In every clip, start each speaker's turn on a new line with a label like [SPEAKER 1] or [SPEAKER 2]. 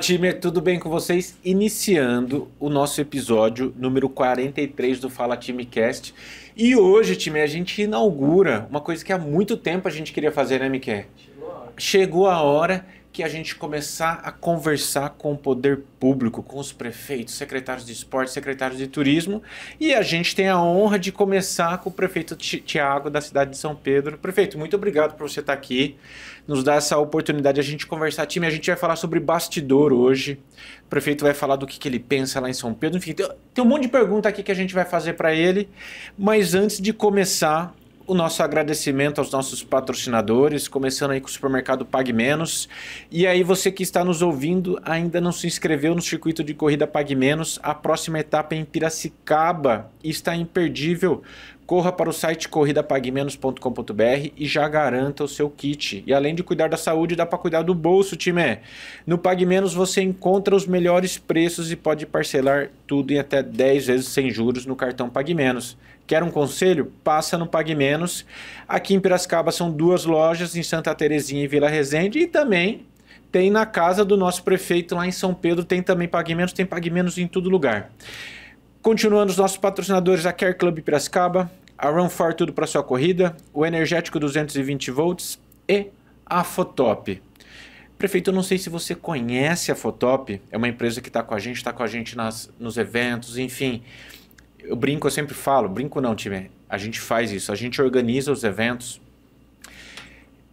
[SPEAKER 1] time, tudo bem com vocês? Iniciando o nosso episódio número 43 do Fala Time Cast. E hoje, time, a gente inaugura uma coisa que há muito tempo a gente queria fazer, né, Miquel? Chegou a hora que a gente começar a conversar com o poder público, com os prefeitos, secretários de esporte, secretários de turismo. E a gente tem a honra de começar com o prefeito Tiago, da cidade de São Pedro. Prefeito, muito obrigado por você estar aqui, nos dar essa oportunidade de a gente conversar. Time, a gente vai falar sobre bastidor hoje. O prefeito vai falar do que ele pensa lá em São Pedro. Enfim, tem um monte de pergunta aqui que a gente vai fazer para ele. Mas antes de começar, o nosso agradecimento aos nossos patrocinadores, começando aí com o supermercado Pague Menos. E aí você que está nos ouvindo, ainda não se inscreveu no circuito de corrida Pague Menos, a próxima etapa é em Piracicaba e está imperdível. Corra para o site corridapaguemenos.com.br e já garanta o seu kit. E além de cuidar da saúde, dá para cuidar do bolso, time. No Pague Menos você encontra os melhores preços e pode parcelar tudo em até 10 vezes sem juros no cartão Pague Menos. Quer um conselho? Passa no Pague Menos. Aqui em Piracicaba são 2 lojas, em Santa Terezinha e Vila Resende. E também tem na casa do nosso prefeito lá em São Pedro, tem também Pague Menos, tem Pague Menos em todo lugar. Continuando os nossos patrocinadores, a Care Club Piracicaba, a Run For Tudo para sua corrida, o Energético 220 volts e a Fotop. Prefeito, eu não sei se você conhece a Fotop, é uma empresa que está com a gente nos eventos, enfim. Eu brinco, eu sempre falo, brinco não, time, a gente faz isso, a gente organiza os eventos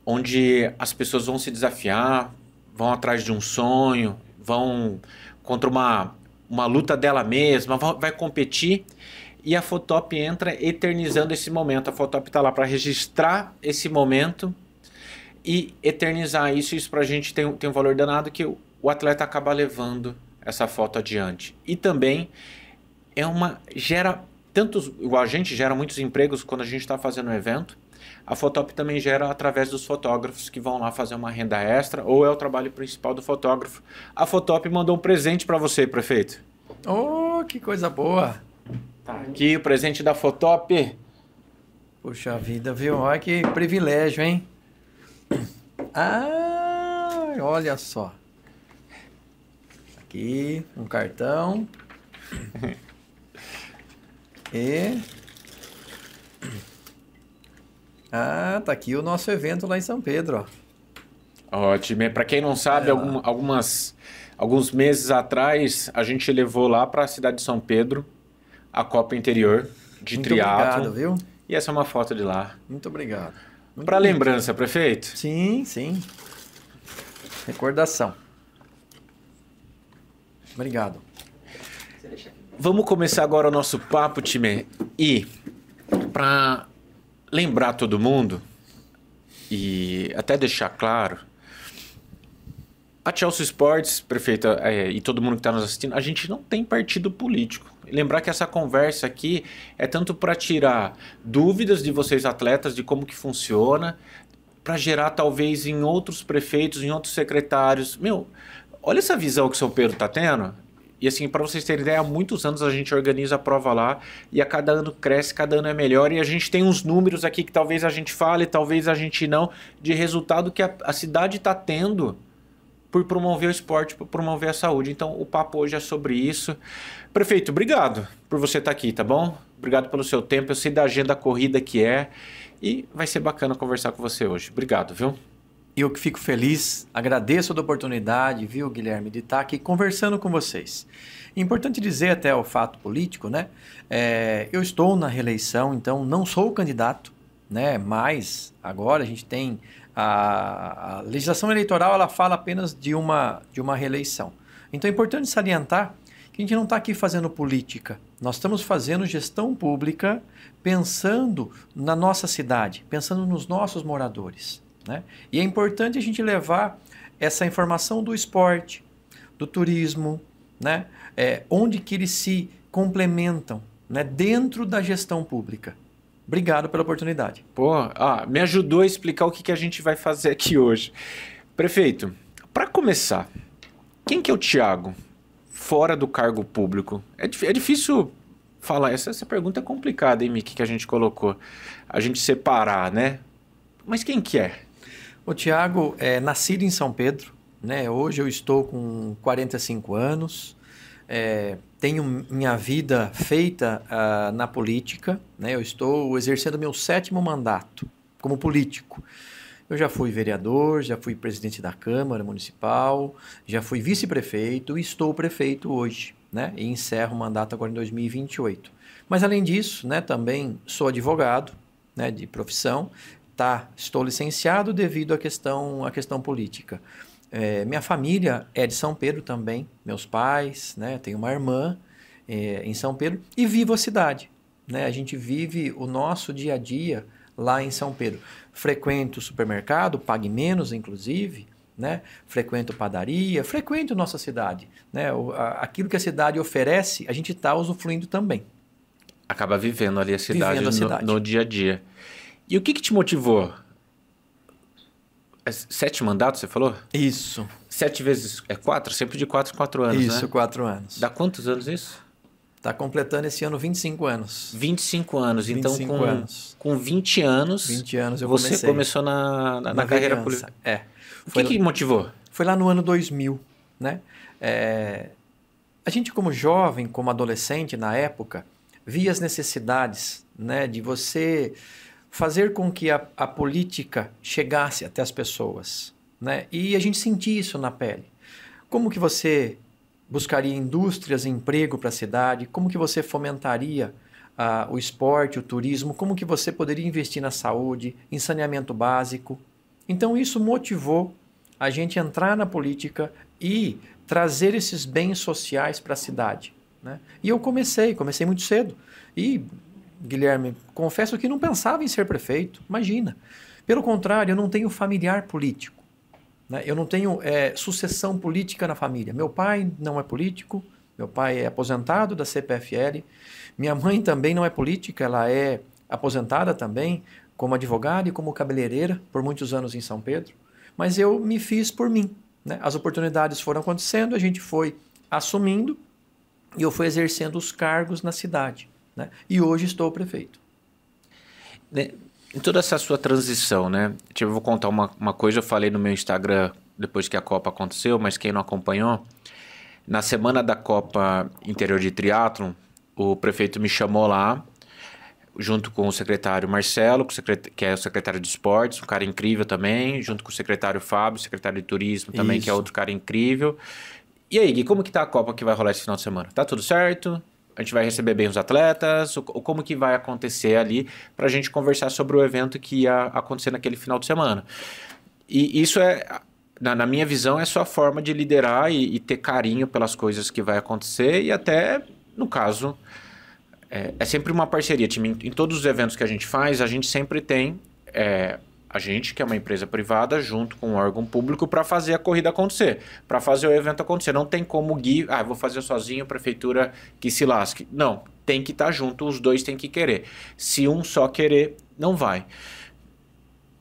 [SPEAKER 1] onde as pessoas vão se desafiar, vão atrás de um sonho, vão contra uma luta dela mesma, vai competir e a Fotop entra eternizando esse momento. A Fotop está lá para registrar esse momento e eternizar isso. Isso para a gente tem um valor danado que o atleta acaba levando essa foto adiante. E também gera tantos, igual a gente gera muitos empregos quando a gente está fazendo um evento. A Fotop também gera através dos fotógrafos que vão lá fazer uma renda extra ou é o trabalho principal do fotógrafo. A Fotop mandou um presente para você, prefeito.
[SPEAKER 2] Oh, que coisa boa!
[SPEAKER 1] Tá aqui o presente da Fotop.
[SPEAKER 2] Puxa vida, viu? Olha que privilégio, hein? Ah, olha só. Aqui, um cartão. E... tá aqui o nosso evento lá em São Pedro, ó.
[SPEAKER 1] Ótimo. Para quem não sabe, alguns meses atrás, a gente levou lá para a cidade de São Pedro a Copa Interior de triatlo.
[SPEAKER 2] Obrigado, viu?
[SPEAKER 1] E essa é uma foto de lá.
[SPEAKER 2] Muito obrigado.
[SPEAKER 1] Para lembrança, prefeito?
[SPEAKER 2] Sim, sim. Recordação. Obrigado.
[SPEAKER 1] Vamos começar agora o nosso papo, time. E para lembrar todo mundo e até deixar claro, a Chelsea Sports, prefeito, e todo mundo que está nos assistindo, a gente não tem partido político. Lembrar que essa conversa aqui é tanto para tirar dúvidas de vocês atletas, de como que funciona, para gerar talvez em outros prefeitos, em outros secretários. Olha essa visão que o São Pedro está tendo. E assim, para vocês terem ideia, há muitos anos a gente organiza a prova lá e a cada ano cresce, cada ano é melhor. E a gente tem uns números aqui que talvez a gente fale, talvez a gente não, de resultado que a cidade está tendo por promover o esporte, por promover a saúde. Então, o papo hoje é sobre isso. Prefeito, obrigado por você estar aqui, tá bom? Obrigado pelo seu tempo. Eu sei da agenda corrida que é e vai ser bacana conversar com você hoje. Obrigado, viu?
[SPEAKER 2] Eu que fico feliz, agradeço a oportunidade, viu, Guilherme, de estar aqui conversando com vocês. Importante dizer até o fato político, né? Eu estou na reeleição, então não sou candidato, né? Mas agora a gente tem a legislação eleitoral, ela fala apenas de uma reeleição. Então é importante salientar que a gente não está aqui fazendo política. Nós estamos fazendo gestão pública pensando na nossa cidade, pensando nos nossos moradores, né? E é importante a gente levar essa informação do esporte, do turismo, né? Onde que eles se complementam, né? Dentro da gestão pública. Obrigado pela oportunidade.
[SPEAKER 1] Me ajudou a explicar o que a gente vai fazer aqui hoje. Prefeito, para começar, quem que é o Tiago fora do cargo público? É difícil falar, essa pergunta é complicada, hein, Mickey, que a gente colocou. A gente separar, né? Mas quem que é?
[SPEAKER 2] O Tiago é nascido em São Pedro, né? Hoje eu estou com 45 anos, tenho minha vida feita na política, né? Eu estou exercendo meu 7º mandato como político. Eu já fui vereador, já fui presidente da Câmara Municipal, já fui vice-prefeito e estou prefeito hoje, né? E encerro o mandato agora em 2028. Mas além disso, né, também sou advogado, né, de profissão, estou licenciado devido à questão política. Minha família é de São Pedro também, meus pais, né, tenho uma irmã em São Pedro e vivo a cidade, né? A gente vive o nosso dia a dia lá em São Pedro. Frequento o supermercado, pague menos, inclusive, né? Frequento padaria, frequento nossa cidade, né? Aquilo que a cidade oferece, a gente está usufruindo também.
[SPEAKER 1] Acaba vivendo ali a cidade, no dia a dia. E o que te motivou? 7 mandatos, você falou?
[SPEAKER 2] Isso.
[SPEAKER 1] 7 vezes 4? Sempre de 4 em 4 anos,
[SPEAKER 2] isso,
[SPEAKER 1] né?
[SPEAKER 2] 4 anos.
[SPEAKER 1] Dá quantos anos isso?
[SPEAKER 2] Está completando esse ano 25 anos.
[SPEAKER 1] 25 anos.
[SPEAKER 2] 25
[SPEAKER 1] então,
[SPEAKER 2] anos.
[SPEAKER 1] Com 20 anos,
[SPEAKER 2] 20 anos
[SPEAKER 1] você começou na carreira política. O que motivou?
[SPEAKER 2] Foi lá no ano 2000, né? A gente, como jovem, como adolescente na época, via as necessidades, né, de você fazer com que a política chegasse até as pessoas, né? E a gente sentia isso na pele. Como que você buscaria indústrias, emprego para a cidade? Como que você fomentaria o esporte, o turismo? Como que você poderia investir na saúde, em saneamento básico? Então isso motivou a gente entrar na política e trazer esses bens sociais para a cidade, né? E eu comecei muito cedo. E, Guilherme, confesso que não pensava em ser prefeito, imagina. Pelo contrário, eu não tenho familiar político, né? Eu não tenho sucessão política na família. Meu pai não é político, meu pai é aposentado da CPFL, minha mãe também não é política, ela é aposentada também como advogada e como cabeleireira por muitos anos em São Pedro, mas eu me fiz por mim, né? As oportunidades foram acontecendo, a gente foi assumindo e eu fui exercendo os cargos na cidade, né? E hoje estou prefeito.
[SPEAKER 1] Em toda essa sua transição, né? Eu vou contar uma coisa, eu falei no meu Instagram depois que a Copa aconteceu, mas quem não acompanhou, na semana da Copa Interior de Triatlon, o prefeito me chamou lá, junto com o secretário Marcelo, que é o secretário de esportes, um cara incrível também, junto com o secretário Fábio, secretário de turismo também, isso, que é outro cara incrível. E aí, Gui, como que tá a Copa que vai rolar esse final de semana? Tá tudo certo? A gente vai receber bem os atletas? Ou como que vai acontecer ali pra gente conversar sobre o evento que ia acontecer naquele final de semana? E isso na minha visão, é só a forma de liderar e ter carinho pelas coisas que vai acontecer e até, no caso, é sempre uma parceria, time. Em todos os eventos que a gente faz, a gente sempre tem a gente, que é uma empresa privada, junto com um órgão público para fazer a corrida acontecer, para fazer o evento acontecer. Não tem como vou fazer sozinho, a prefeitura que se lasque. Não, tem que estar junto, os dois têm que querer. Se um só querer, não vai.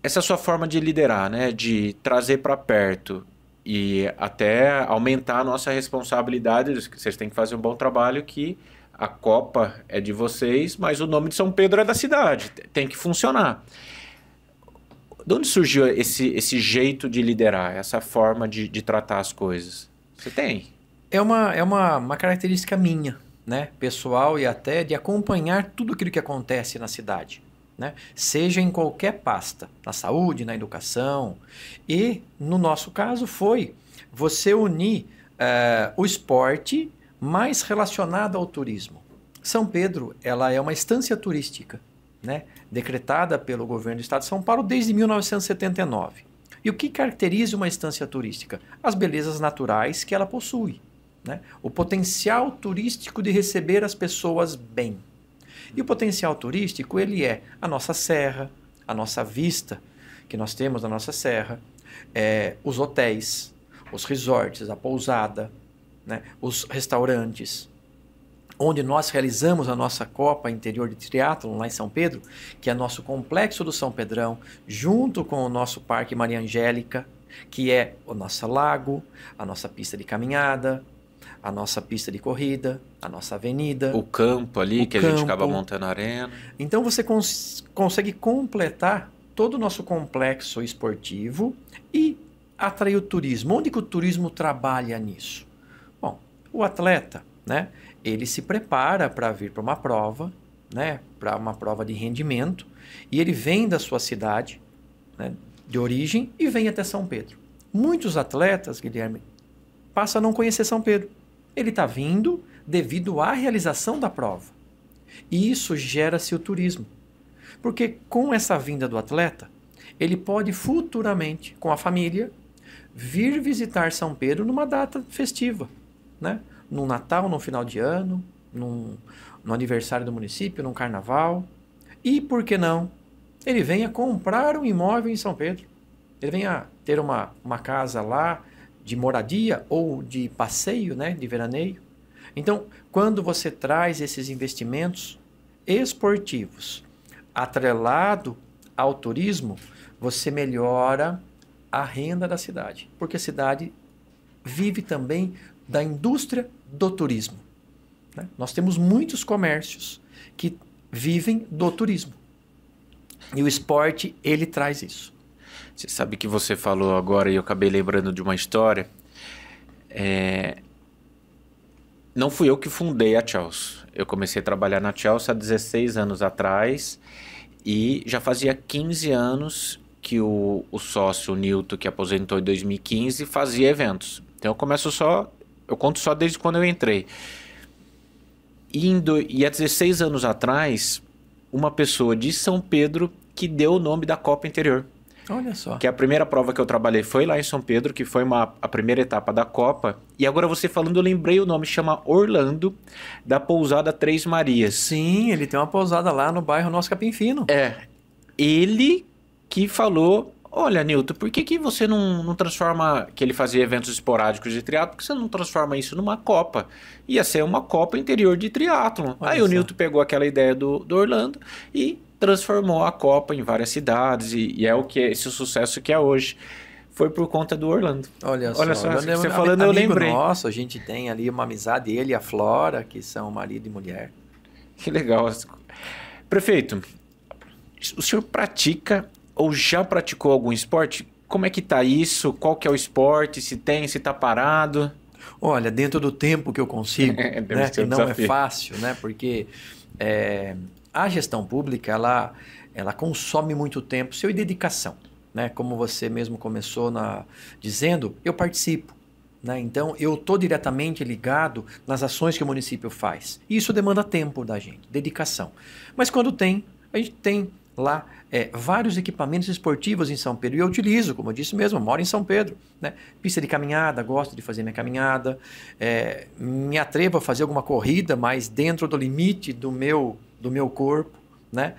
[SPEAKER 1] Essa sua forma de liderar, né, de trazer para perto e até aumentar a nossa responsabilidade, vocês têm que fazer um bom trabalho, que a Copa é de vocês, mas o nome de São Pedro é da cidade, tem que funcionar. De onde surgiu esse jeito de liderar, essa forma de tratar as coisas? Você tem?
[SPEAKER 2] É uma característica minha, né, pessoal, e até de acompanhar tudo aquilo que acontece na cidade, né? Seja em qualquer pasta, na saúde, na educação. E, no nosso caso, foi você unir o esporte mais relacionado ao turismo. São Pedro, ela é uma estância turística, né, decretada pelo governo do estado de São Paulo desde 1979. E o que caracteriza uma estância turística? As belezas naturais que ela possui, né? O potencial turístico de receber as pessoas bem. E o potencial turístico, ele é a nossa serra, a nossa vista que nós temos na nossa serra, os hotéis, os resorts, a pousada, né, os restaurantes, onde nós realizamos a nossa Copa Interior de Triatlon lá em São Pedro, que é nosso complexo do São Pedrão, junto com o nosso Parque Maria Angélica, que é o nosso lago, a nossa pista de caminhada, a nossa pista de corrida, a nossa avenida.
[SPEAKER 1] O campo ali, a gente acaba montando a arena.
[SPEAKER 2] Então você consegue completar todo o nosso complexo esportivo e atrair o turismo? Onde que o turismo trabalha nisso? Bom, o atleta, né, ele se prepara para vir para uma prova, né, para uma prova de rendimento, e ele vem da sua cidade, né, de origem e vem até São Pedro. Muitos atletas, Guilherme, passam a não conhecer São Pedro. Ele está vindo devido à realização da prova. E isso gera-se o turismo. Porque com essa vinda do atleta, ele pode futuramente, com a família, vir visitar São Pedro numa data festiva, né? No Natal, no final de ano, no aniversário do município, num carnaval. E por que não? Ele venha comprar um imóvel em São Pedro. Ele venha ter uma casa lá de moradia ou de passeio, né? De veraneio. Então, quando você traz esses investimentos esportivos atrelado ao turismo, você melhora a renda da cidade, porque a cidade vive também da indústria do turismo, né? Nós temos muitos comércios que vivem do turismo e o esporte, ele traz isso.
[SPEAKER 1] Você sabe que você falou agora e eu acabei lembrando de uma história. Não fui eu que fundei a Chelsea. Eu comecei a trabalhar na Chelsea há 16 anos atrás e já fazia 15 anos que o sócio, o Nilton, que aposentou em 2015, fazia eventos. Então eu conto só desde quando eu entrei. E há 16 anos atrás, uma pessoa de São Pedro que deu o nome da Copa Interior.
[SPEAKER 2] Olha só.
[SPEAKER 1] Que a primeira prova que eu trabalhei foi lá em São Pedro, que foi a primeira etapa da Copa. E agora você falando, eu lembrei o nome, chama Orlando, da pousada Três Marias.
[SPEAKER 2] Sim, ele tem uma pousada lá no bairro Nosso Capim Fino.
[SPEAKER 1] Ele que falou, olha, Nilton, por que você não transforma, que ele fazia eventos esporádicos de triatlo, por que você não transforma isso numa Copa? Ia ser uma Copa interior de triatlon. Aí o Nilton pegou aquela ideia do Orlando e transformou a Copa em várias cidades e é esse sucesso que é hoje. Foi por conta do Orlando.
[SPEAKER 2] Olha só,
[SPEAKER 1] você falando, eu lembrei.
[SPEAKER 2] Nossa, a gente tem ali uma amizade, ele e a Flora, que são marido e mulher.
[SPEAKER 1] Que legal. Prefeito, o senhor pratica ou já praticou algum esporte? Como é que tá isso? Qual que é o esporte? Se tá parado?
[SPEAKER 2] Olha, dentro do tempo que eu consigo, né, que não é fácil, né, porque a gestão pública, ela consome muito tempo seu e dedicação, né? Como você mesmo começou dizendo, eu participo, né? Então, eu estou diretamente ligado nas ações que o município faz. E isso demanda tempo da gente, dedicação. Mas quando a gente tem lá vários equipamentos esportivos em São Pedro. E eu utilizo, como eu disse mesmo, eu moro em São Pedro, né? Pista de caminhada, gosto de fazer minha caminhada. Me atrevo a fazer alguma corrida, mas dentro do limite do meu corpo, né?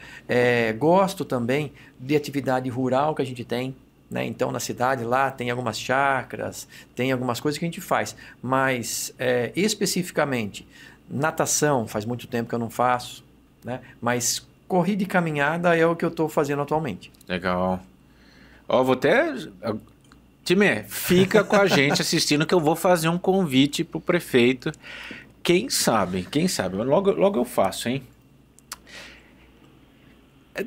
[SPEAKER 2] Gosto também de atividade rural que a gente tem, né? Então, na cidade lá tem algumas chácaras, tem algumas coisas que a gente faz. Mas, especificamente, natação, faz muito tempo que eu não faço, né? Mas corrida e caminhada é o que eu estou fazendo atualmente.
[SPEAKER 1] Legal. Vou até... Time, fica com a gente assistindo que eu vou fazer um convite pro prefeito. Quem sabe? Logo eu faço, hein?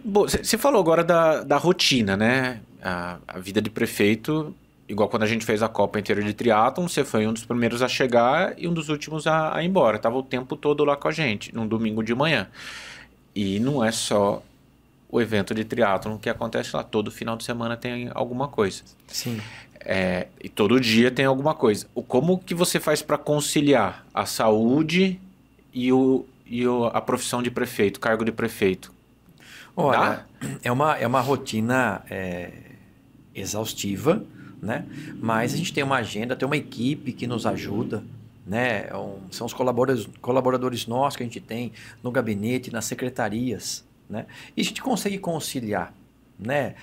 [SPEAKER 1] Você falou agora da rotina, né? A vida de prefeito, igual quando a gente fez a Copa Interior de Triatlon, você foi um dos primeiros a chegar e um dos últimos a ir embora. Tava o tempo todo lá com a gente, num domingo de manhã. E não é só o evento de triatlon que acontece lá. Todo final de semana tem alguma coisa.
[SPEAKER 2] Sim.
[SPEAKER 1] E todo dia tem alguma coisa. Como que você faz para conciliar a saúde e a profissão de prefeito, cargo de prefeito?
[SPEAKER 2] Olha, é uma rotina exaustiva, né? Mas a gente tem uma agenda, tem uma equipe que nos ajuda, né? São os colaboradores nossos que a gente tem no gabinete, nas secretarias, né? E a gente consegue conciliar, né?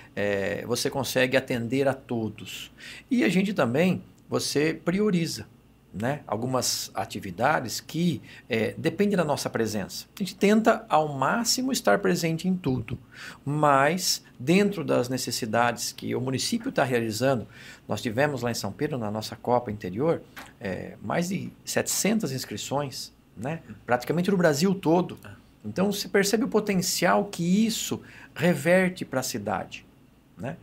[SPEAKER 2] Você consegue atender a todos. E a gente também, você prioriza, né? Algumas atividades que dependem da nossa presença. A gente tenta ao máximo estar presente em tudo, mas dentro das necessidades que o município está realizando, nós tivemos lá em São Pedro, na nossa Copa Interior, mais de 700 inscrições, né? Praticamente no Brasil todo. Então, você percebe o potencial que isso reverte para a cidade, né?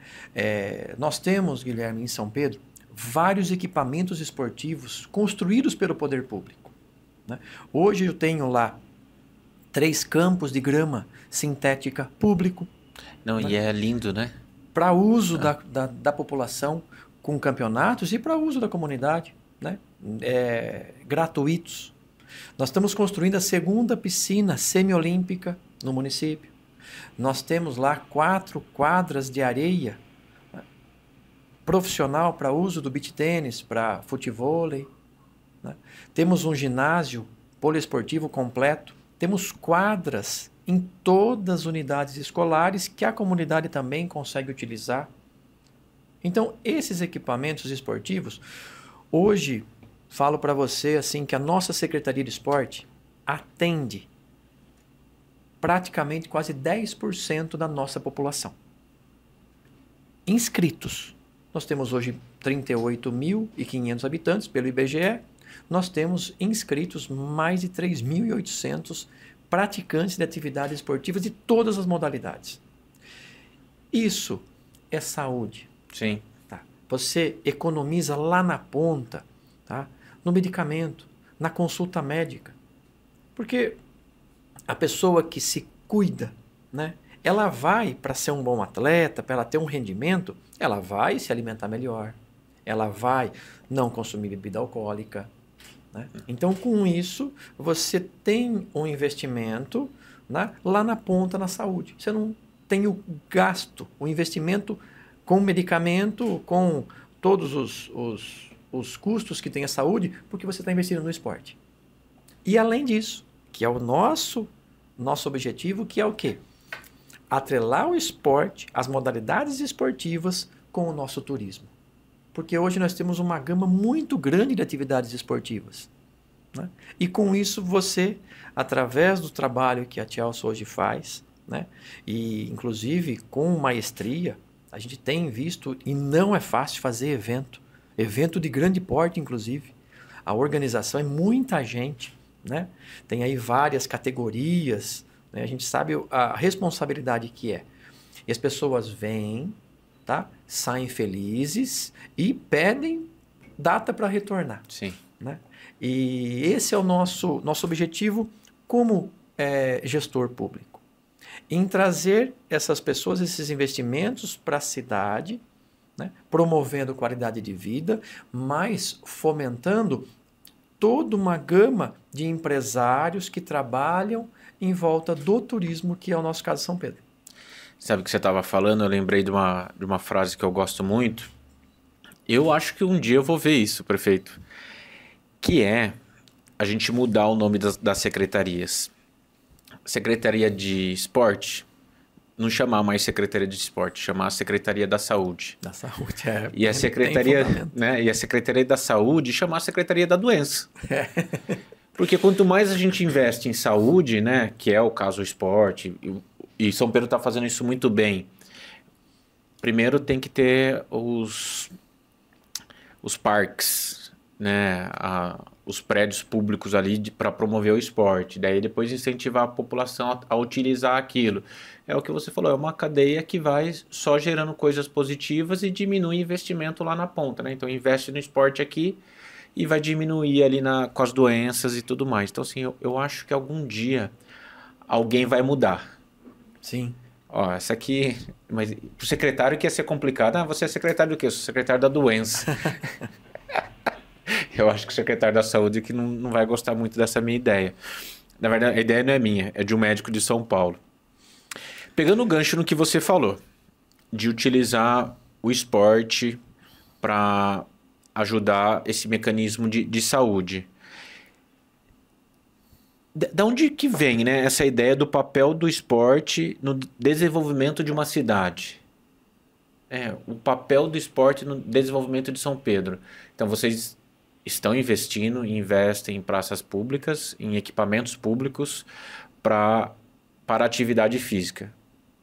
[SPEAKER 2] Nós temos, Guilherme, em São Pedro, vários equipamentos esportivos construídos pelo poder público, né? Hoje eu tenho lá 3 campos de grama sintética público.
[SPEAKER 1] Não,
[SPEAKER 2] né?
[SPEAKER 1] E é lindo, né?
[SPEAKER 2] Para uso da população, com campeonatos e para uso da comunidade, né? Gratuitos. Nós estamos construindo a 2ª piscina semiolímpica no município. Nós temos lá 4 quadras de areia, né, profissional para uso do beach tênis, para futevôlei, né? Temos um ginásio poliesportivo completo. Temos quadras em todas as unidades escolares que a comunidade também consegue utilizar. Então, esses equipamentos esportivos, hoje, falo para você assim que a nossa Secretaria de Esporte atende praticamente quase 10% da nossa população. Inscritos. Nós temos hoje 38.500 habitantes pelo IBGE. Nós temos inscritos mais de 3.800 praticantes de atividades esportivas de todas as modalidades. Isso é saúde.
[SPEAKER 1] Sim.
[SPEAKER 2] Tá? Você economiza lá na ponta, tá? No medicamento, na consulta médica. Porque a pessoa que se cuida, né? Ela vai, para ser um bom atleta, para ela ter um rendimento, ela vai se alimentar melhor, ela vai não consumir bebida alcoólica, né? Então, com isso, você tem um investimento, né, lá na ponta na saúde. Você não tem o gasto, o investimento com medicamento, com todos os custos que tem a saúde, porque você está investindo no esporte. E além disso, que é o nosso objetivo, que é o quê? Atrelar o esporte, as modalidades esportivas com o nosso turismo. Porque hoje nós temos uma gama muito grande de atividades esportivas, né? E com isso você, através do trabalho que a Chelsea hoje faz, né? E inclusive com maestria, a gente tem visto, e não é fácil fazer evento de grande porte, inclusive. A organização é muita gente, né? Tem aí várias categorias, né? A gente sabe a responsabilidade que é. E as pessoas vêm, tá? Saem felizes e pedem data para retornar.
[SPEAKER 1] Sim.
[SPEAKER 2] Né? E esse é o nosso objetivo como gestor público. Em trazer essas pessoas, esses investimentos para a cidade, né? Promovendo qualidade de vida, mas fomentando toda uma gama de empresários que trabalham em volta do turismo, que é o nosso caso de São Pedro.
[SPEAKER 1] Sabe o que você estava falando? Eu lembrei de uma frase que eu gosto muito. Eu acho que um dia eu vou ver isso, prefeito. Que é a gente mudar o nome das secretarias. Secretaria de Esporte, não chamar mais Secretaria de Esporte, chamar a Secretaria da Saúde.
[SPEAKER 2] Da Saúde,
[SPEAKER 1] E a Secretaria, né, e a Secretaria da Saúde chamar a Secretaria da Doença. Porque quanto mais a gente investe em saúde, né, que é o caso do esporte, e São Pedro está fazendo isso muito bem. Primeiro tem que ter os parques, né, os prédios públicos ali para promover o esporte. Daí depois incentivar a população a utilizar aquilo. É o que você falou, é uma cadeia que vai só gerando coisas positivas e diminui o investimento lá na ponta, né? Então investe no esporte aqui e vai diminuir ali com as doenças e tudo mais. Então assim, eu acho que algum dia alguém vai mudar.
[SPEAKER 2] Sim.
[SPEAKER 1] Ó, essa aqui, mas pro secretário que ia ser complicado. Ah, você é secretário do quê? Eu sou secretário da doença. Eu acho que o secretário da saúde que não vai gostar muito dessa minha ideia. Na verdade, a ideia não é minha, é de um médico de São Paulo. Pegando o gancho no que você falou, de utilizar o esporte para ajudar esse mecanismo de saúde. Da onde que vem, né, essa ideia do papel do esporte no desenvolvimento de uma cidade? O papel do esporte no desenvolvimento de São Pedro. Então, vocês estão investindo e investem em praças públicas, em equipamentos públicos para atividade física.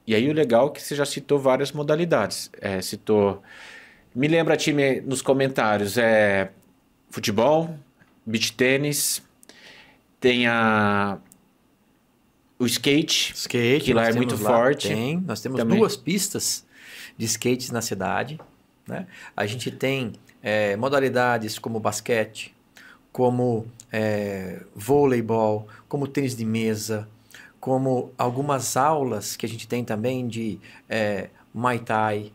[SPEAKER 1] E aí o legal é que você já citou várias modalidades. Me lembra, time, nos comentários, futebol, beach tênis, tem O skate,
[SPEAKER 2] Skate,
[SPEAKER 1] que lá
[SPEAKER 2] nós
[SPEAKER 1] é muito
[SPEAKER 2] temos lá,
[SPEAKER 1] forte.
[SPEAKER 2] nós temos
[SPEAKER 1] também.
[SPEAKER 2] 2 pistas de skates na cidade, né? A gente tem modalidades como basquete, como voleibol, como tênis de mesa, como algumas aulas que a gente tem também de Muay Thai,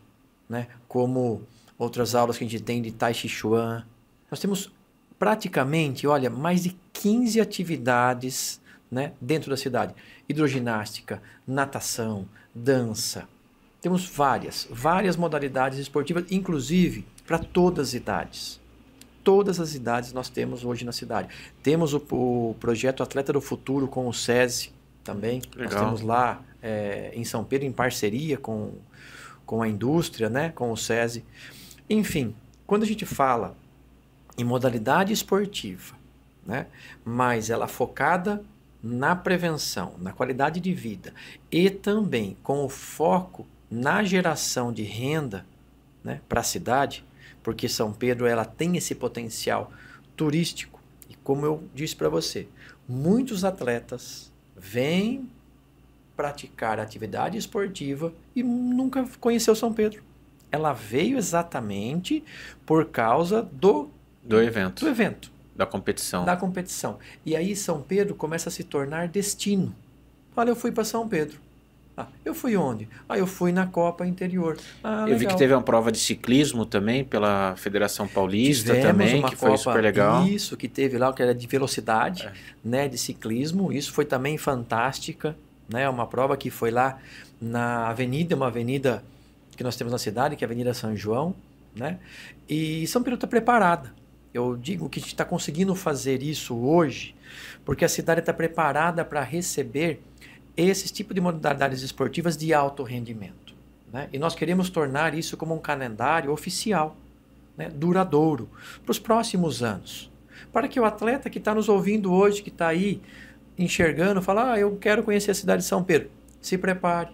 [SPEAKER 2] né? Como outras aulas que a gente tem de Tai Chi Chuan. Nós temos praticamente, olha, mais de 15 atividades, né, dentro da cidade. Hidroginástica, natação, dança. Temos várias modalidades esportivas, inclusive para todas as idades. Todas as idades nós temos hoje na cidade. Temos o projeto Atleta do Futuro com o SESI também.
[SPEAKER 1] Legal.
[SPEAKER 2] Nós temos lá em São Pedro, em parceria com a indústria, né, com o SESI. Enfim, quando a gente fala em modalidade esportiva, né, mas ela focada na prevenção, na qualidade de vida e também com o foco na geração de renda, né, para a cidade, porque São Pedro ela tem esse potencial turístico. E como eu disse para você, muitos atletas vêm praticar atividade esportiva e nunca conheceu São Pedro. Ela veio exatamente por causa do
[SPEAKER 1] evento. Da competição.
[SPEAKER 2] E aí São Pedro começa a se tornar destino. Olha, eu fui para São Pedro. Eu fui onde? Eu fui na Copa Interior.
[SPEAKER 1] Eu vi que teve uma prova de ciclismo também pela Federação Paulista.
[SPEAKER 2] Tivemos
[SPEAKER 1] também,
[SPEAKER 2] uma
[SPEAKER 1] que foi
[SPEAKER 2] Copa,
[SPEAKER 1] super legal.
[SPEAKER 2] Isso, que teve lá, que era de velocidade, né, de ciclismo. Isso foi também fantástica, né? Uma prova que foi lá na avenida, uma avenida que nós temos na cidade, que é a Avenida São João, né? E São Pedro está preparada. Eu digo que a gente está conseguindo fazer isso hoje porque a cidade está preparada para receber esses tipos de modalidades esportivas de alto rendimento, né? E nós queremos tornar isso como um calendário oficial, né, duradouro, para os próximos anos. Para que o atleta que está nos ouvindo hoje, que está aí enxergando, fala, eu quero conhecer a cidade de São Pedro, se prepare,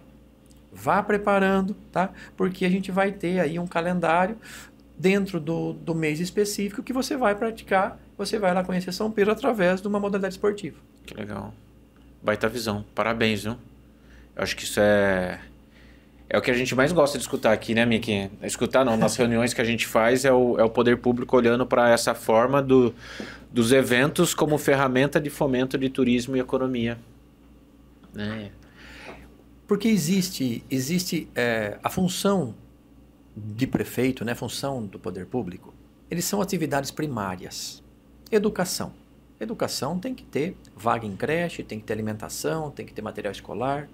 [SPEAKER 2] vá preparando, tá? Porque a gente vai ter aí um calendário dentro do mês específico que você vai praticar, você vai lá conhecer São Pedro através de uma modalidade esportiva.
[SPEAKER 1] Que legal. Baita visão. Parabéns, viu? Eu acho que isso é o que a gente mais gosta de escutar aqui, né, Miki? Escutar não, nas reuniões que a gente faz é o poder público olhando para essa forma dos eventos como ferramenta de fomento de turismo e economia, né?
[SPEAKER 2] Porque existe a função de prefeito, né, a função do poder público, eles são atividades primárias. Educação. Educação tem que ter vaga em creche, tem que ter alimentação, tem que ter material escolar.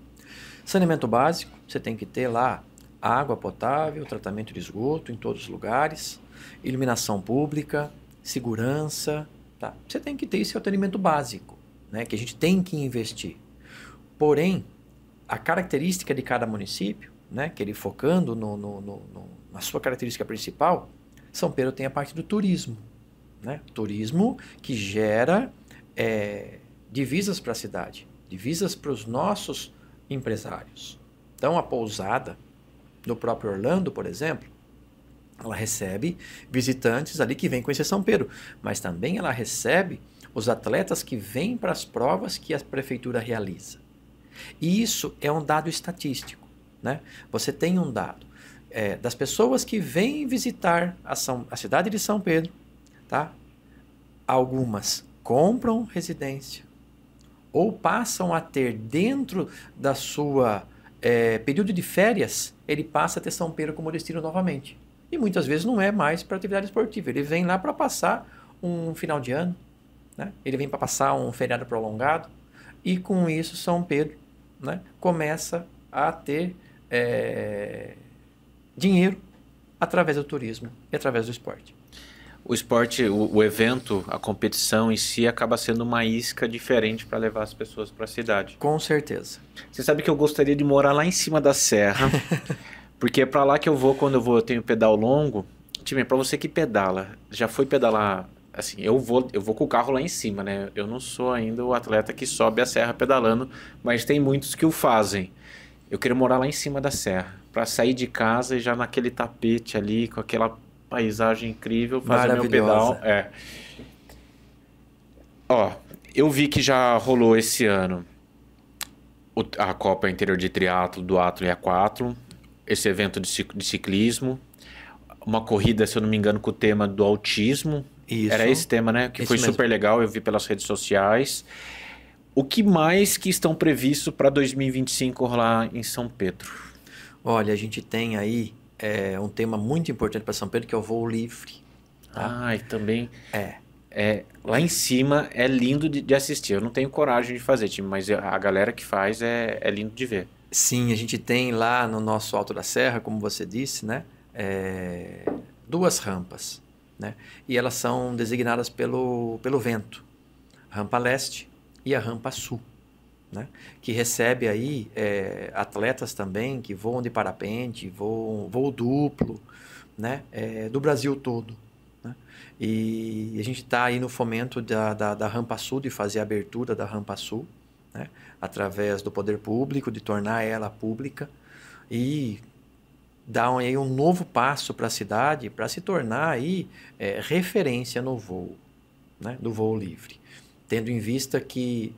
[SPEAKER 2] Saneamento básico, você tem que ter lá água potável, tratamento de esgoto em todos os lugares, iluminação pública, segurança, tá? Você tem que ter esse atendimento básico, né, que a gente tem que investir. Porém, a característica de cada município, né, que ele focando na sua característica principal, São Pedro tem a parte do turismo, né? Turismo que gera divisas para a cidade, divisas para os nossos empresários. Então, a pousada do próprio Orlando, por exemplo, ela recebe visitantes ali que vêm conhecer São Pedro, mas também ela recebe os atletas que vêm para as provas que a prefeitura realiza. E isso é um dado estatístico, né? Você tem um dado das pessoas que vêm visitar a cidade de São Pedro, tá? Algumas compram residência ou passam a ter dentro da sua período de férias, ele passa a ter São Pedro como destino novamente. E muitas vezes não é mais para atividade esportiva, ele vem lá para passar um final de ano, né? Ele vem para passar um feriado prolongado e com isso São Pedro, né, começa a ter dinheiro através do turismo e através do esporte.
[SPEAKER 1] O esporte, o evento, a competição em si acaba sendo uma isca diferente para levar as pessoas para a cidade.
[SPEAKER 2] Com certeza.
[SPEAKER 1] Você sabe que eu gostaria de morar lá em cima da serra, porque é para lá que eu vou quando eu tenho pedal longo. Time, para você que pedala, já foi pedalar, assim, eu vou com o carro lá em cima, né? Eu não sou ainda o atleta que sobe a serra pedalando, mas tem muitos que o fazem. Eu queria morar lá em cima da serra, para sair de casa e já naquele tapete ali, com aquela paisagem incrível, fazer meu pedal. Ó, eu vi que já rolou esse ano a Copa Interior de Triatlo, duatlo e aquatlo, esse evento de ciclismo, uma corrida, se eu não me engano, com o tema do autismo.
[SPEAKER 2] Isso.
[SPEAKER 1] Era esse tema, né? Que foi
[SPEAKER 2] mesmo.
[SPEAKER 1] super legal, eu vi pelas redes sociais. O que mais que estão previstos para 2025 lá em São Pedro?
[SPEAKER 2] Olha, a gente tem aí um tema muito importante para São Pedro, que é o voo livre.
[SPEAKER 1] Tá? E também lá em cima é lindo de assistir. Eu não tenho coragem de fazer, time, mas a galera que faz é lindo de ver.
[SPEAKER 2] Sim, a gente tem lá no nosso Alto da Serra, como você disse, né? 2 rampas, né? E elas são designadas pelo vento. A rampa leste e a rampa sul, né? Que recebe aí atletas também que voam de parapente, voo duplo, né? Do Brasil todo, né? E a gente está aí no fomento da rampa sul, de fazer a abertura da rampa sul, né? Através do poder público, de tornar ela pública e dar aí um novo passo para a cidade, para se tornar aí referência no voo, né? Do voo livre. Tendo em vista que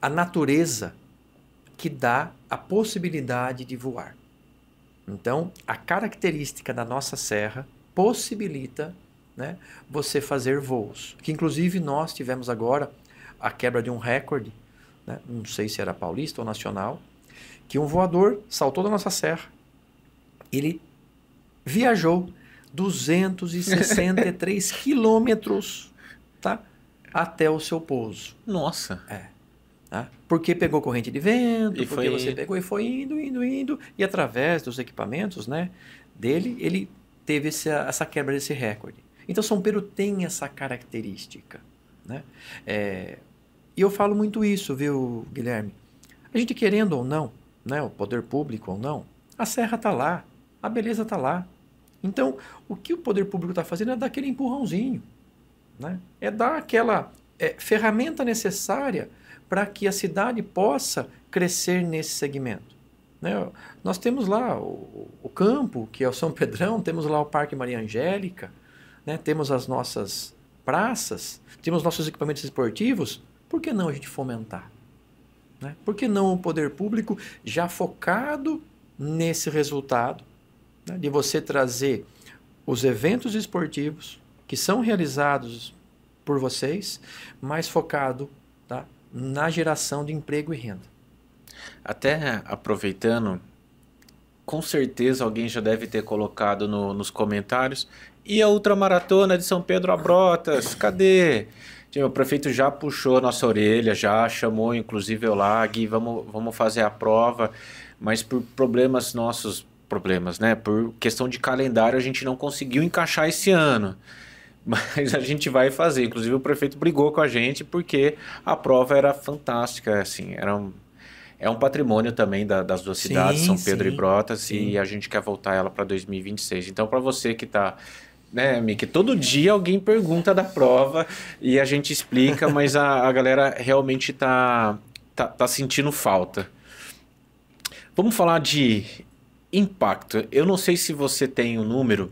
[SPEAKER 2] a natureza que dá a possibilidade de voar. Então, a característica da nossa serra possibilita, né, você fazer voos. Que inclusive nós tivemos agora a quebra de um recorde, né, não sei se era paulista ou nacional, que um voador saltou da nossa serra. Ele viajou 263 quilômetros, tá, até o seu pouso.
[SPEAKER 1] Nossa!
[SPEAKER 2] Tá? Porque pegou corrente de vento,
[SPEAKER 1] porque
[SPEAKER 2] você pegou e foi indo, e através dos equipamentos, né, dele, ele teve essa quebra desse recorde. Então, São Pedro tem essa característica, né? E eu falo muito isso, viu, Guilherme? A gente querendo ou não, né, o poder público ou não, a serra está lá, a beleza está lá. Então, o que o poder público está fazendo é dar aquele empurrãozinho, né? É dar aquela ferramenta necessária para que a cidade possa crescer nesse segmento, né? Nós temos lá o campo, que é o São Pedrão, temos lá o Parque Maria Angélica, né? Temos as nossas praças, temos nossos equipamentos esportivos. Por que não a gente fomentar? Né? Por que não o poder público já focado nesse resultado, né? De você trazer os eventos esportivos que são realizados por vocês, mais focado, tá, na geração de emprego e renda.
[SPEAKER 1] Até aproveitando, com certeza alguém já deve ter colocado nos comentários: e a ultramaratona de São Pedro a Brotas, cadê? O prefeito já puxou a nossa orelha, já chamou inclusive eu lá, Gui, vamos fazer a prova, mas por problemas, né? Por questão de calendário a gente não conseguiu encaixar esse ano. Mas a gente vai fazer. Inclusive o prefeito brigou com a gente porque a prova era fantástica, assim, é um patrimônio também das duas cidades, São Pedro e Brotas, e a gente quer voltar ela para 2026. Então, para você que está, né, Mickey, todo dia alguém pergunta da prova e a gente explica, mas a galera realmente tá sentindo falta. Vamos falar de impacto. Eu não sei se você tem um número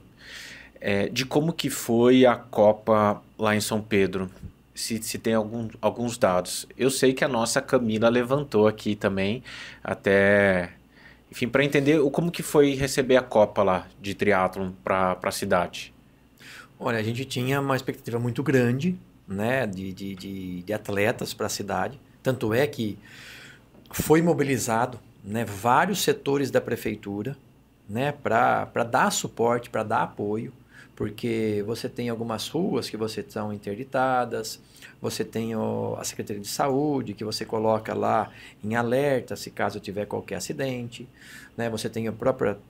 [SPEAKER 1] de como que foi a Copa lá em São Pedro, se tem alguns dados. Eu sei que a nossa Camila levantou aqui também, até, enfim, para entender como que foi receber a Copa lá de triatlon para a cidade.
[SPEAKER 2] Olha, a gente tinha uma expectativa muito grande, né, de atletas para a cidade, tanto é que foi mobilizado, né, vários setores da prefeitura, né, para dar suporte, para dar apoio, porque você tem algumas ruas que são interditadas, você tem a Secretaria de Saúde, que você coloca lá em alerta se caso tiver qualquer acidente, né? Você tem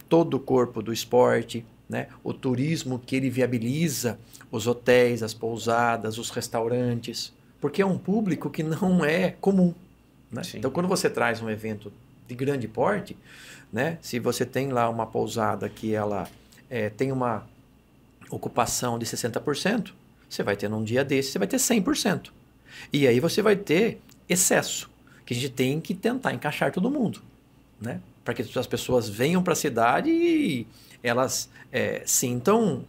[SPEAKER 2] todo o corpo do esporte, né? O turismo que ele viabiliza os hotéis, as pousadas, os restaurantes, porque é um público que não é comum, né? Então, quando você traz um evento de grande porte, né? Se você tem lá uma pousada que ela tem uma ocupação de 60%, você vai ter num dia desse, você vai ter 100%. E aí você vai ter excesso, que a gente tem que tentar encaixar todo mundo, né? Para que as pessoas venham para a cidade e elas sintam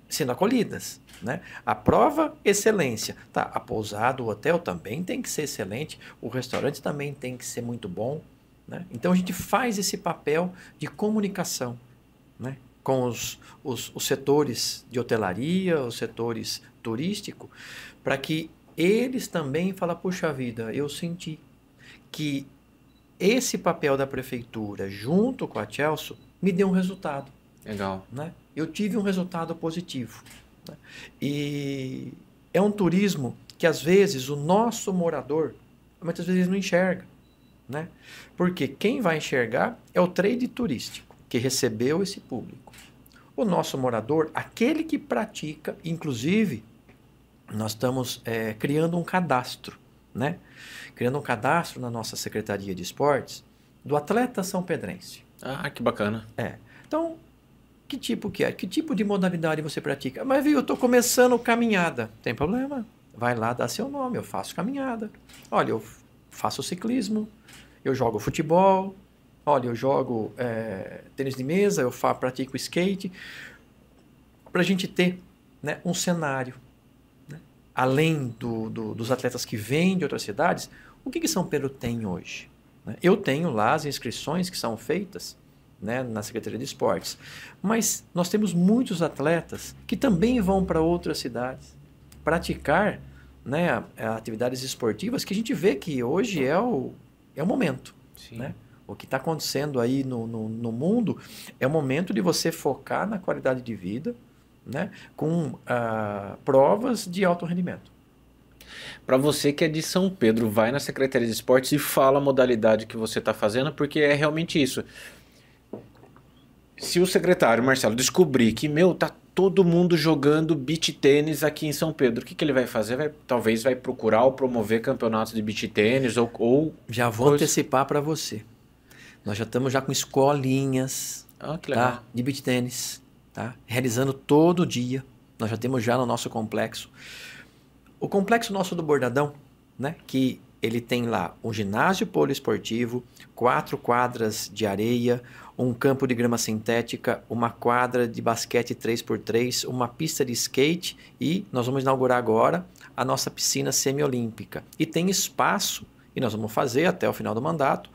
[SPEAKER 2] sendo acolhidas. né? A prova, excelência. Tá, a pousada, o hotel também tem que ser excelente, o restaurante também tem que ser muito bom, né? Então a gente faz esse papel de comunicação, né? Com os setores de hotelaria, os setores turísticos, para que eles também falem, puxa vida, eu senti que esse papel da prefeitura junto com a Chelsea me deu um resultado.
[SPEAKER 1] Legal.
[SPEAKER 2] Né? Eu tive um resultado positivo. Né? E é um turismo que às vezes o nosso morador muitas vezes não enxerga. Né? Porque quem vai enxergar é o trade turístico que recebeu esse público. O nosso morador, aquele que pratica, inclusive, nós estamos criando um cadastro, né? Criando um cadastro na nossa Secretaria de Esportes do atleta são-pedrense.
[SPEAKER 1] Ah, que bacana.
[SPEAKER 2] Então, que tipo que é? Que tipo de modalidade você pratica? Mas, viu, eu estou começando caminhada. Tem problema? Vai lá, dá seu nome, eu faço caminhada. Olha, eu faço ciclismo, eu jogo futebol, olha, eu jogo tênis de mesa, eu pratico skate, para a gente ter, né, um cenário. Né? Além dos atletas que vêm de outras cidades, o que São Pedro tem hoje? Né? Eu tenho lá as inscrições que são feitas, né, na Secretaria de Esportes, mas nós temos muitos atletas que também vão para outras cidades praticar, né, atividades esportivas que a gente vê que hoje é o momento. Né? O que está acontecendo aí no mundo é o momento de você focar na qualidade de vida, né, com provas de alto rendimento.
[SPEAKER 1] Para você que é de São Pedro, vai na Secretaria de Esportes e fala a modalidade que você está fazendo, porque é realmente isso. Se o secretário, Marcelo, descobrir que, tá todo mundo jogando beach tênis aqui em São Pedro, o que ele vai fazer? Talvez vai procurar ou promover campeonatos de beach tênis ou
[SPEAKER 2] já vou antecipar para você. Nós já estamos com escolinhas,
[SPEAKER 1] que legal.
[SPEAKER 2] Tá? De beach tênis, tá? Realizando todo dia. Nós já temos já no nosso complexo. O complexo nosso do Bordadão, né? Que ele tem lá um ginásio poliesportivo, 4 quadras de areia, um campo de grama sintética, uma quadra de basquete 3x3, uma pista de skate e nós vamos inaugurar agora a nossa piscina semiolímpica. E tem espaço, e nós vamos fazer até o final do mandato,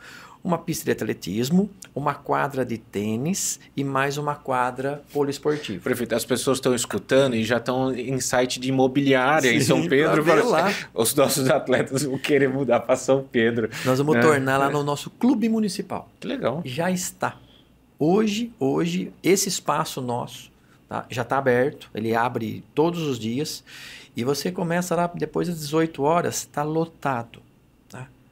[SPEAKER 2] uma pista de atletismo, uma quadra de tênis e mais uma quadra poliesportiva.
[SPEAKER 1] Prefeito, as pessoas estão escutando e já estão em site de imobiliária. Sim, em São Pedro.
[SPEAKER 2] Lá.
[SPEAKER 1] Os nossos atletas vão querer mudar para São Pedro.
[SPEAKER 2] Nós vamos tornar lá no nosso clube municipal.
[SPEAKER 1] Que legal.
[SPEAKER 2] Já está. Hoje esse espaço nosso, tá, já está aberto, ele abre todos os dias e você começa lá depois das 18 horas, está lotado.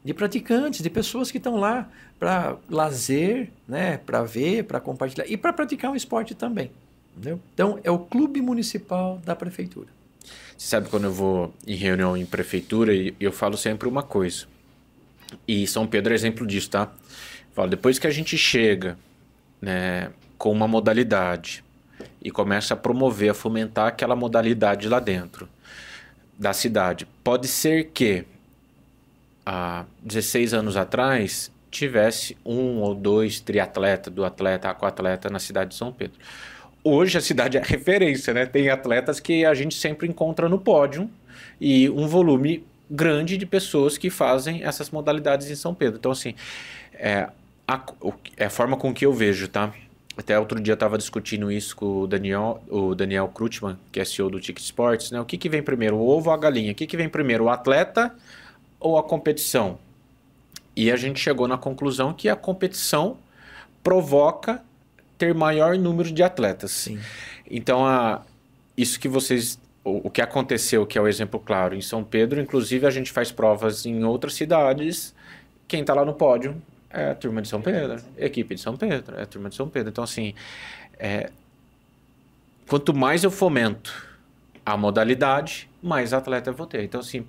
[SPEAKER 2] De praticantes, de pessoas que estão lá para lazer, né, para ver, para compartilhar e para praticar um esporte também. Entendeu? Então, é o clube municipal da prefeitura.
[SPEAKER 1] Você sabe quando eu vou em reunião em prefeitura, eu falo sempre uma coisa. E São Pedro é exemplo disso, tá? Eu falo, depois que a gente chega, né, com uma modalidade e começa a promover, a fomentar aquela modalidade lá dentro da cidade, pode ser que há 16 anos atrás, tivesse 1 ou 2 triatletas, do atleta, aquatleta na cidade de São Pedro. Hoje a cidade é referência, né? Tem atletas que a gente sempre encontra no pódio e um volume grande de pessoas que fazem essas modalidades em São Pedro. Então, assim, é a forma com que eu vejo, tá? Até outro dia eu estava discutindo isso com o Daniel Krutman, que é CEO do Ticket Sports, né? O que vem primeiro, o ovo ou a galinha? O que vem primeiro, o atleta ou a competição? E a gente chegou na conclusão que a competição provoca ter maior número de atletas.
[SPEAKER 2] Sim.
[SPEAKER 1] Então, isso que vocês... O que aconteceu, que é o exemplo claro, em São Pedro, inclusive a gente faz provas em outras cidades, quem está lá no pódio é a turma de São Pedro, a equipe de São Pedro, é a turma de São Pedro. Então, assim, quanto mais eu fomento a modalidade, mais atleta eu vou ter. Então, assim,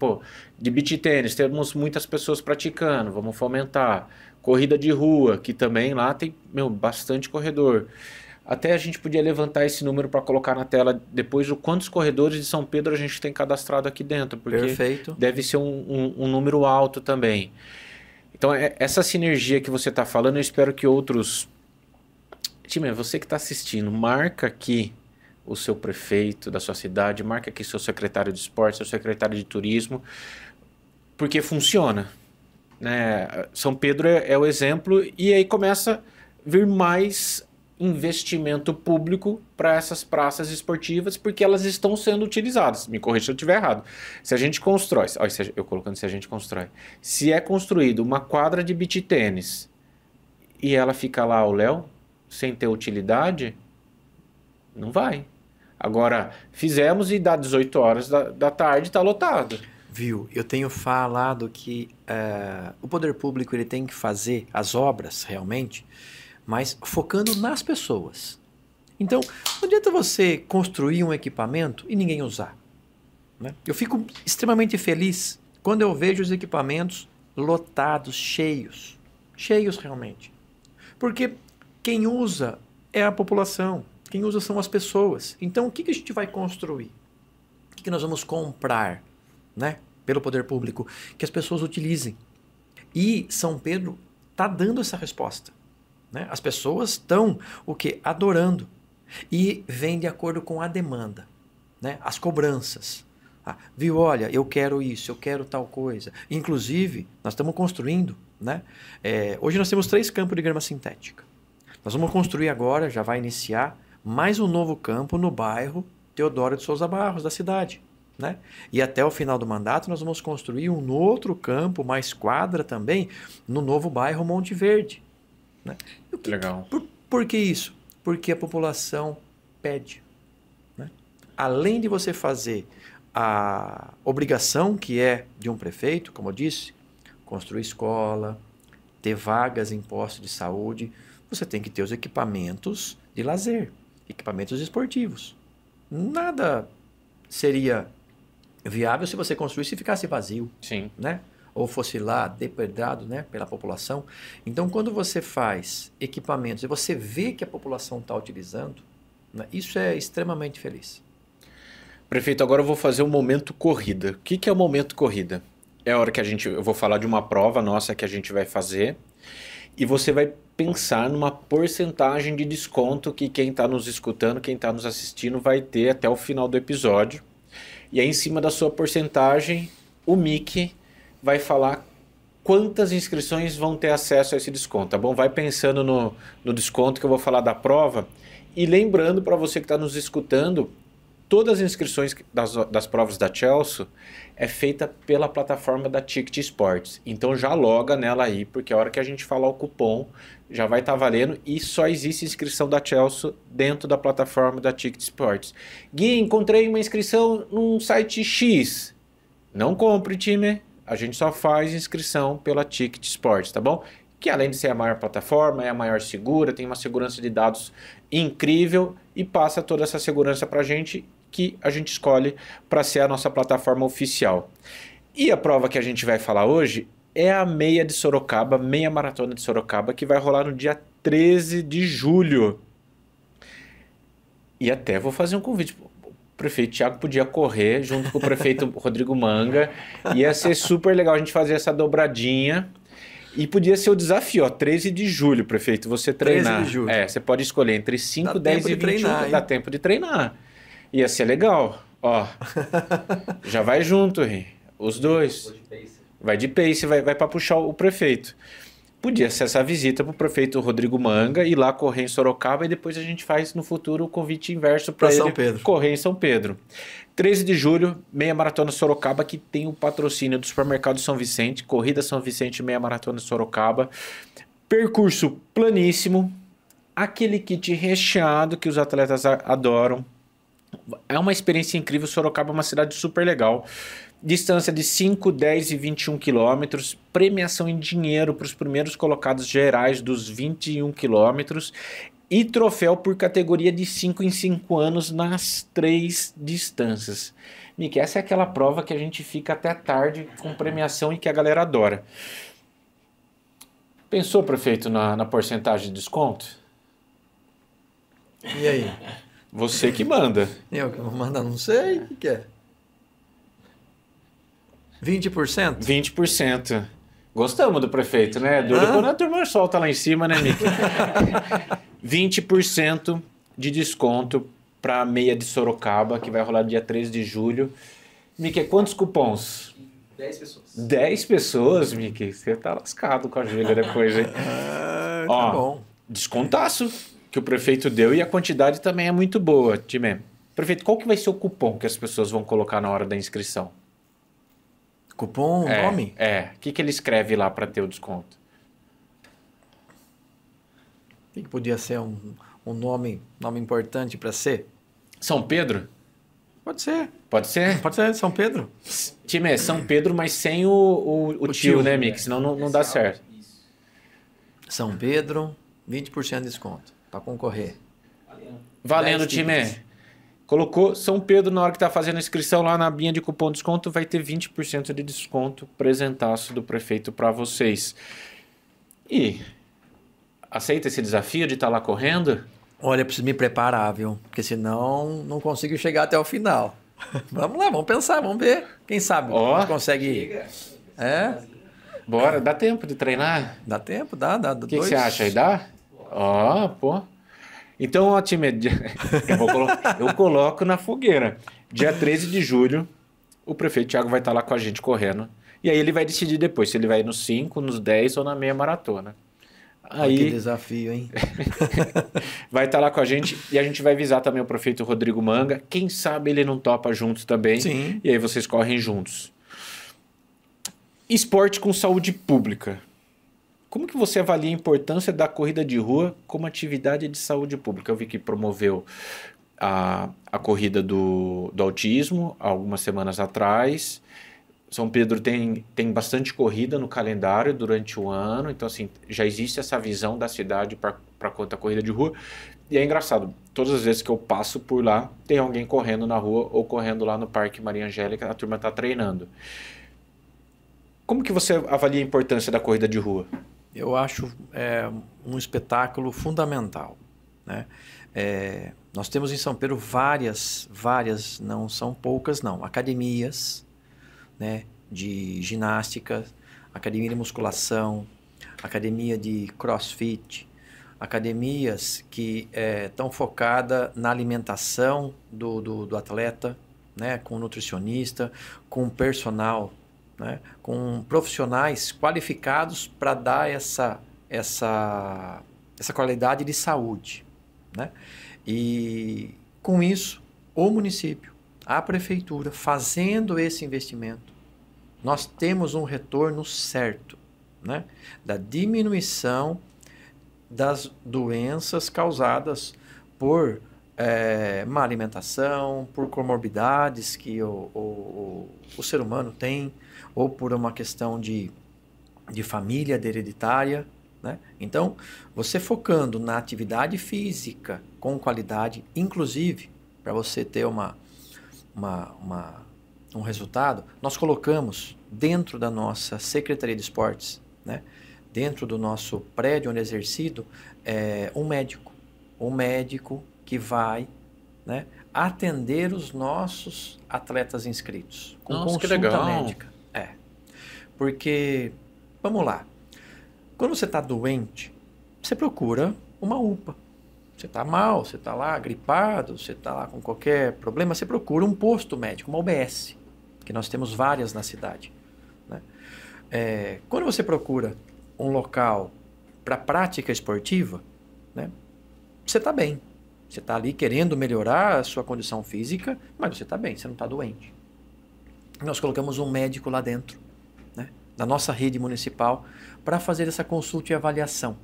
[SPEAKER 1] de beach tênis, temos muitas pessoas praticando, vamos fomentar. Corrida de rua, que também lá tem, bastante corredor. Até a gente podia levantar esse número para colocar na tela depois o quantos corredores de São Pedro a gente tem cadastrado aqui dentro, porque
[SPEAKER 2] Perfeito.
[SPEAKER 1] Deve ser um número alto também. Então, essa sinergia que você está falando, eu espero que outros... Time, você que está assistindo, marca aqui o seu prefeito da sua cidade, marca aqui seu secretário de esporte, seu secretário de turismo, porque funciona, né? São Pedro é o exemplo, e aí começa a vir mais investimento público para essas praças esportivas, porque elas estão sendo utilizadas. Me corrija se eu estiver errado. Se a gente constrói, eu colocando se a gente constrói, se é construído uma quadra de beach tênis e ela fica lá ao léu, sem ter utilidade, não vai. Agora, fizemos e dá 18 horas da tarde está lotado.
[SPEAKER 2] Viu? Eu tenho falado que o poder público ele tem que fazer as obras realmente, mas focando nas pessoas. Então, não adianta você construir um equipamento e ninguém usar, né? Eu fico extremamente feliz quando eu vejo os equipamentos lotados, cheios realmente. Porque quem usa é a população, quem usa são as pessoas. Então, o que a gente vai construir? O que nós vamos comprar, né, pelo poder público? Que as pessoas utilizem. E São Pedro está dando essa resposta, né? As pessoas estão adorando. E vem de acordo com a demanda, né? As cobranças. Viu, olha, eu quero isso, eu quero tal coisa. Inclusive, nós estamos construindo, né? Hoje nós temos 3 campos de grama sintética. Nós vamos construir agora, já vai iniciar, mais um novo campo no bairro Teodoro de Souza Barros, da cidade, né? E até o final do mandato nós vamos construir um outro campo, mais quadra também, no novo bairro Monte Verde, né?
[SPEAKER 1] Legal.
[SPEAKER 2] Por que isso? Porque a população pede, né? Além de você fazer a obrigação que é de um prefeito, como eu disse, construir escola, ter vagas em postos de saúde, você tem que ter os equipamentos de lazer, equipamentos esportivos. Nada seria viável se você construísse e ficasse vazio.
[SPEAKER 1] Sim.
[SPEAKER 2] Né? Ou fosse lá depredado, né, pela população. Então, quando você faz equipamentos e você vê que a população está utilizando, né, isso é extremamente feliz.
[SPEAKER 1] Prefeito, agora eu vou fazer um momento corrida. O que é o momento corrida? É a hora que eu vou falar de uma prova nossa que a gente vai fazer e você vai pensar numa porcentagem de desconto que quem está nos escutando, quem está nos assistindo vai ter até o final do episódio. E aí, em cima da sua porcentagem, o Mickey vai falar quantas inscrições vão ter acesso a esse desconto, tá bom? Vai pensando no desconto que eu vou falar da prova. E lembrando para você que está nos escutando, todas as inscrições das provas da Chelsea é feita pela plataforma da Ticket Sports. Então já loga nela aí, porque a hora que a gente falar o cupom já vai estar valendo e só existe inscrição da Chelsea dentro da plataforma da Ticket Sports. Gui, encontrei uma inscrição num site X. Não compre, time. A gente só faz inscrição pela Ticket Sports, tá bom? Que além de ser a maior plataforma, é a maior segura, tem uma segurança de dados incrível e passa toda essa segurança para a gente, que a gente escolhe para ser a nossa plataforma oficial. E a prova que a gente vai falar hoje é a meia de Sorocaba, meia maratona de Sorocaba, que vai rolar no dia 13 de julho. E até vou fazer um convite. O prefeito Thiago podia correr junto com o prefeito Rodrigo Manga. Ia ser super legal a gente fazer essa dobradinha. E podia ser o desafio, 13 de julho, prefeito, você treinar.
[SPEAKER 2] 13 de julho.
[SPEAKER 1] Você pode escolher entre 5, 10 e 21, dá tempo de treinar. Ia ser legal, ó. Já vai junto, os dois. Vai de pace, vai para puxar o prefeito. Podia ser essa visita para o prefeito Rodrigo Manga, ir lá correr em Sorocaba e depois a gente faz no futuro o convite inverso para ele correr em São Pedro. 13 de julho, meia maratona Sorocaba, que tem o patrocínio do Supermercado São Vicente, Corrida São Vicente, meia maratona Sorocaba. Percurso planíssimo, aquele kit recheado que os atletas adoram. É uma experiência incrível. Sorocaba é uma cidade super legal. Distância de 5, 10 e 21 quilômetros. Premiação em dinheiro para os primeiros colocados gerais dos 21 quilômetros. E troféu por categoria de 5 em 5 anos nas 3 distâncias. Mickey, essa é aquela prova que a gente fica até tarde com premiação e que a galera adora. Pensou, prefeito, na porcentagem de desconto?
[SPEAKER 2] E aí?
[SPEAKER 1] Você que manda.
[SPEAKER 2] Eu que vou mandar, não sei o que é. 20%?
[SPEAKER 1] 20%. Gostamos do prefeito, né? Duro quando a turma solta lá em cima, né, Mickey? 20% de desconto para a meia de Sorocaba, que vai rolar dia 13 de julho. Mickey, quantos cupons?
[SPEAKER 3] 10 pessoas.
[SPEAKER 1] 10 pessoas, Mickey? Você tá lascado com a Júlia depois, hein?
[SPEAKER 2] Tá
[SPEAKER 1] Ó,
[SPEAKER 2] bom.
[SPEAKER 1] descontaço que o prefeito deu e a quantidade também é muito boa, time. Prefeito, qual que vai ser o cupom que as pessoas vão colocar na hora da inscrição?
[SPEAKER 2] Cupom, nome?
[SPEAKER 1] O que ele escreve lá para ter o desconto?
[SPEAKER 2] O que podia ser um nome importante para ser?
[SPEAKER 1] São Pedro?
[SPEAKER 2] Pode ser.
[SPEAKER 1] Pode ser?
[SPEAKER 2] Pode ser São Pedro.
[SPEAKER 1] Time, é São Pedro, mas sem o tio,
[SPEAKER 2] tio,
[SPEAKER 1] né, Mickey? Senão não dá certo.
[SPEAKER 3] Isso.
[SPEAKER 2] São Pedro, 20% de desconto para concorrer.
[SPEAKER 1] Valendo,
[SPEAKER 2] 10
[SPEAKER 1] time.
[SPEAKER 2] tickets.
[SPEAKER 1] Colocou São Pedro na hora que tá fazendo a inscrição lá na abinha de cupom de desconto, vai ter 20% de desconto, presentaço do prefeito para vocês. E aceita esse desafio de estar lá correndo?
[SPEAKER 2] Olha, eu preciso me preparar, viu? Porque senão não consigo chegar até o final. Vamos lá, vamos pensar, vamos ver. Quem sabe
[SPEAKER 1] Ó.
[SPEAKER 2] a gente consegue.
[SPEAKER 3] Chega.
[SPEAKER 2] É?
[SPEAKER 1] Bora, dá tempo de treinar?
[SPEAKER 2] Dá tempo, dá.
[SPEAKER 1] O que você acha aí? Dá? Ó, pô. Então, ó, time, eu coloco na fogueira. Dia 13 de julho, o prefeito Thiago vai estar lá com a gente correndo. E aí ele vai decidir depois se ele vai nos 5, nos 10 ou na meia maratona.
[SPEAKER 2] Olha que
[SPEAKER 1] Aí
[SPEAKER 2] desafio, hein?
[SPEAKER 1] vai estar lá com a gente e a gente vai avisar também o prefeito Rodrigo Manga. Quem sabe ele não topa juntos também.
[SPEAKER 2] Sim.
[SPEAKER 1] E aí vocês correm juntos. Esporte com saúde pública. Como que você avalia a importância da corrida de rua como atividade de saúde pública? Eu vi que promoveu a corrida do autismo há algumas semanas atrás. São Pedro tem bastante corrida no calendário durante o ano, então assim, já existe essa visão da cidade para conta a corrida de rua. E é engraçado, todas as vezes que eu passo por lá, tem alguém correndo na rua ou correndo lá no Parque Maria Angélica, a turma está treinando. Como que você avalia a importância da corrida de rua?
[SPEAKER 2] Eu acho um espetáculo fundamental, né? Nós temos em São Pedro várias, não são poucas não, academias, né, de ginástica, academia de musculação, academia de crossfit, academias que estão focadas na alimentação do atleta, né, com nutricionista, com personal, né, com profissionais qualificados para dar essa qualidade de saúde, né? E com isso, o município, a prefeitura, fazendo esse investimento, nós temos um retorno certo, né, da diminuição das doenças causadas por má alimentação, por comorbidades que o ser humano tem, ou por uma questão de família hereditária, né? Então, você focando na atividade física com qualidade, inclusive, para você ter um resultado, nós colocamos dentro da nossa Secretaria de Esportes, né? Dentro do nosso prédio onde é exercido, um médico que vai, né, atender os nossos atletas inscritos com
[SPEAKER 1] Nossa, que
[SPEAKER 2] consulta
[SPEAKER 1] legal.
[SPEAKER 2] médica. Porque, vamos lá, quando você está doente, você procura uma UPA. Você está mal, você está lá gripado, você está lá com qualquer problema, você procura um posto médico, uma UBS, que nós temos várias na cidade, né? Quando você procura um local para prática esportiva, né, você está bem. Você está ali querendo melhorar a sua condição física, mas você está bem, você não está doente. Nós colocamos um médico lá dentro, né, na nossa rede municipal, para fazer essa consulta e avaliação,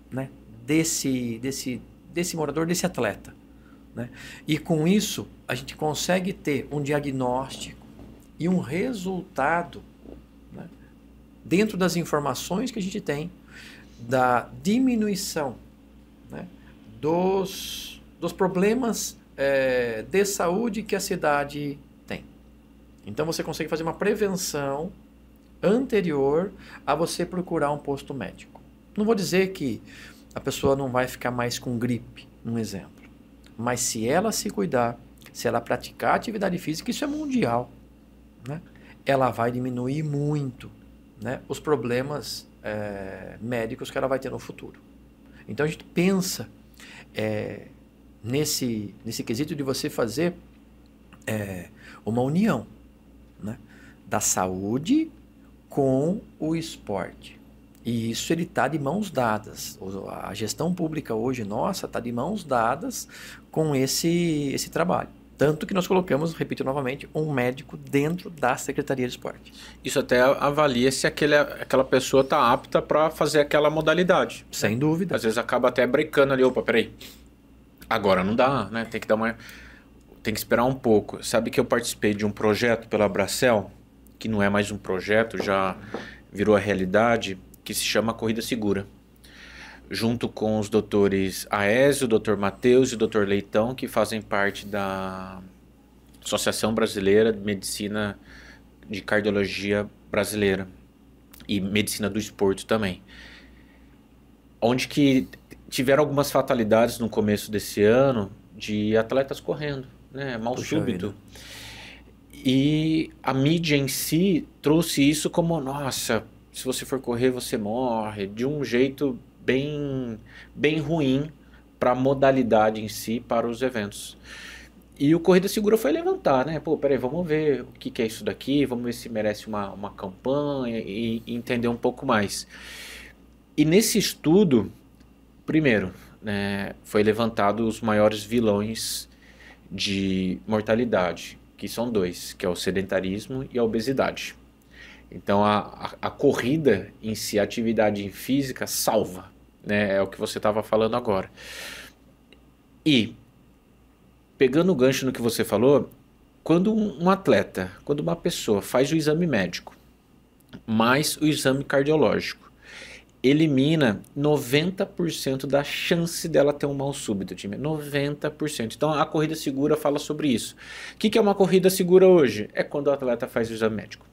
[SPEAKER 2] né, desse morador, desse atleta, né? E com isso, a gente consegue ter um diagnóstico e um resultado, né, dentro das informações que a gente tem da diminuição, né, dos problemas de saúde que a cidade tem. Então você consegue fazer uma prevenção anterior a você procurar um posto médico. Não vou dizer que a pessoa não vai ficar mais com gripe, um exemplo. Mas se ela se cuidar, se ela praticar atividade física, isso é mundial, né, ela vai diminuir muito, né, os problemas médicos que ela vai ter no futuro. Então a gente pensa nesse quesito de você fazer uma união, né, da saúde com o esporte. E isso ele está de mãos dadas. A gestão pública hoje, nossa, está de mãos dadas com esse trabalho. Tanto que nós colocamos, repito novamente, um médico dentro da Secretaria de Esporte.
[SPEAKER 1] Isso até avalia se aquela pessoa está apta para fazer aquela modalidade.
[SPEAKER 2] Sem dúvida.
[SPEAKER 1] Às vezes acaba até brecando ali, opa, peraí, agora não dá, né? Tem que esperar um pouco. Sabe que eu participei de um projeto pela Abracel, que não é mais um projeto, já virou a realidade, que se chama Corrida Segura. Junto com os doutores Aésio, o doutor Matheus e o doutor Leitão, que fazem parte da Associação Brasileira de Medicina de Cardiologia Brasileira e Medicina do Esporte também. Onde que tiveram algumas fatalidades no começo desse ano de atletas correndo, né? Mal súbito. E a mídia em si trouxe isso como, nossa, se você for correr você morre, de um jeito bem ruim para a modalidade em si, para os eventos. E o Corrida Segura foi levantar, né? Pô, peraí, vamos ver o que é isso daqui, vamos ver se merece uma campanha e entender um pouco mais. E nesse estudo, primeiro, né, foi levantado os maiores vilões de mortalidade, que são dois, que é o sedentarismo e a obesidade. Então a corrida em si, a atividade física salva, né? É o que você estava falando agora. E pegando o gancho no que você falou, quando um atleta, quando uma pessoa faz o exame médico, mais o exame cardiológico, elimina 90% da chance dela ter um mal súbito, time. 90%. Então a corrida segura fala sobre isso. O que é uma corrida segura hoje? É quando o atleta faz o exame médico.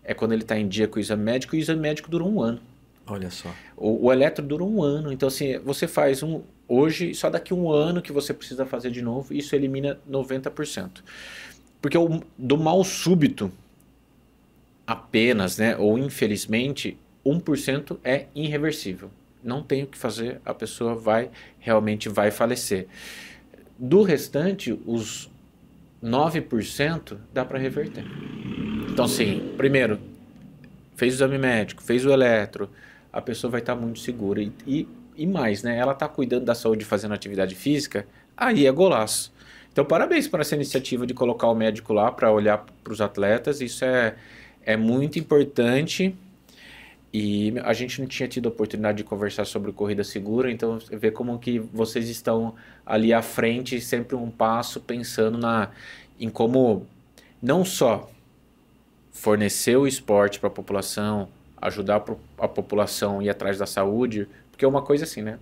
[SPEAKER 1] É quando ele está em dia com o exame médico, e o exame médico dura um ano.
[SPEAKER 2] Olha só.
[SPEAKER 1] O eletro dura um ano. Então, assim, você faz hoje, só daqui um ano que você precisa fazer de novo, isso elimina 90%. Porque do mal súbito, apenas, né, ou infelizmente, 1% é irreversível. Não tem o que fazer, a pessoa realmente vai falecer. Do restante, os 9% dá para reverter. Então, assim, primeiro, fez o exame médico, fez o eletro, a pessoa vai estar muito segura. E mais, né? Ela está cuidando da saúde fazendo atividade física, aí é golaço. Então, parabéns por essa iniciativa de colocar o médico lá para olhar para os atletas. Isso é muito importante. E a gente não tinha tido a oportunidade de conversar sobre corrida segura, então ver como que vocês estão ali à frente, sempre um passo, pensando em como não só fornecer o esporte para a população, ajudar a população a ir atrás da saúde, porque é uma coisa assim, né?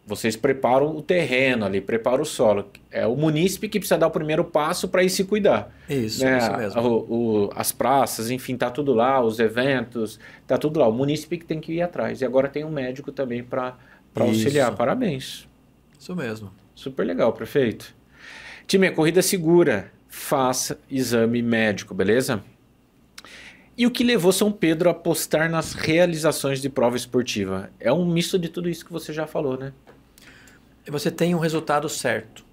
[SPEAKER 1] Vocês preparam o terreno ali, preparam o solo. É o munícipe que precisa dar o primeiro passo para ir se cuidar.
[SPEAKER 2] Isso,
[SPEAKER 1] né?
[SPEAKER 2] Isso mesmo.
[SPEAKER 1] As praças, enfim, tá tudo lá, os eventos, tá tudo lá. O munícipe que tem que ir atrás. E agora tem um médico também para auxiliar. Parabéns.
[SPEAKER 2] Isso mesmo.
[SPEAKER 1] Super legal, prefeito. Time, corrida segura. Faça exame médico, beleza? E o que levou São Pedro a apostar nas realizações de prova esportiva? É um misto de tudo isso que você já falou, né?
[SPEAKER 2] Você tem um resultado certo,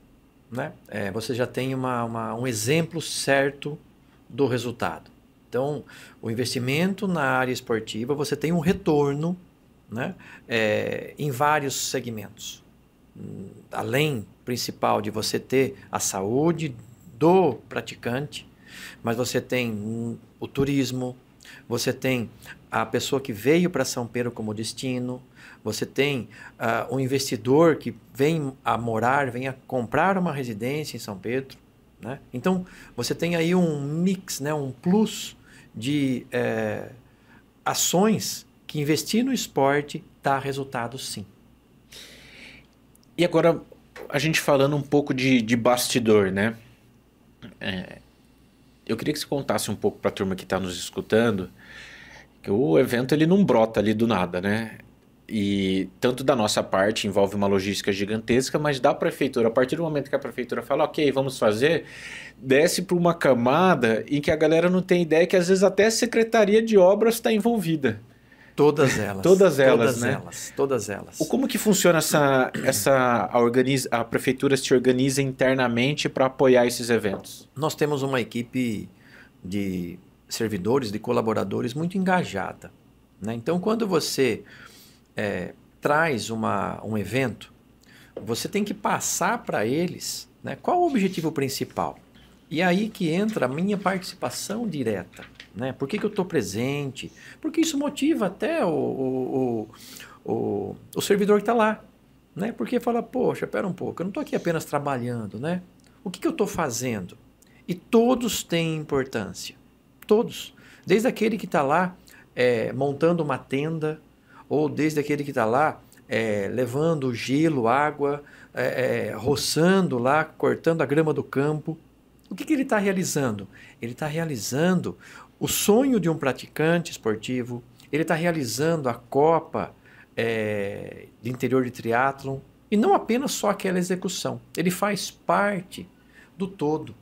[SPEAKER 2] né? Você já tem um exemplo certo do resultado. Então, o investimento na área esportiva, você tem um retorno, né? Em vários segmentos. Além, principal, de você ter a saúde do praticante, mas você tem o turismo, você tem a pessoa que veio para São Pedro como destino, você tem um investidor que vem a morar, vem a comprar uma residência em São Pedro, né? Então, você tem aí um mix, né? Um plus de ações que investir no esporte dá resultado, sim.
[SPEAKER 1] E agora, a gente falando um pouco de bastidor, né? Eu queria que você contasse um pouco para a turma que está nos escutando, que o evento ele não brota ali do nada, né? E tanto da nossa parte envolve uma logística gigantesca, mas da prefeitura, a partir do momento que a prefeitura fala, ok, vamos fazer, desce para uma camada em que a galera não tem ideia que às vezes até a Secretaria de Obras está envolvida.
[SPEAKER 2] Todas elas.
[SPEAKER 1] Todas elas,
[SPEAKER 2] todas
[SPEAKER 1] né?
[SPEAKER 2] Elas, todas elas.
[SPEAKER 1] Como que funciona a prefeitura se organiza internamente para apoiar esses eventos?
[SPEAKER 2] Nós temos uma equipe de servidores, de colaboradores muito engajada, né? Então, quando você traz um evento, você tem que passar para eles, né, qual o objetivo principal. E aí que entra a minha participação direta. Né? Por que eu estou presente? Porque isso motiva até o servidor que está lá. Né? Porque fala, poxa, espera um pouco, eu não estou aqui apenas trabalhando. Né? O que eu estou fazendo? E todos têm importância. Todos. Desde aquele que está lá montando uma tenda, ou desde aquele que está lá levando gelo, água, roçando lá, cortando a grama do campo. O que ele está realizando? Ele está realizando o sonho de um praticante esportivo, ele está realizando a Copa de interior de triatlon, e não apenas só aquela execução, ele faz parte do todo.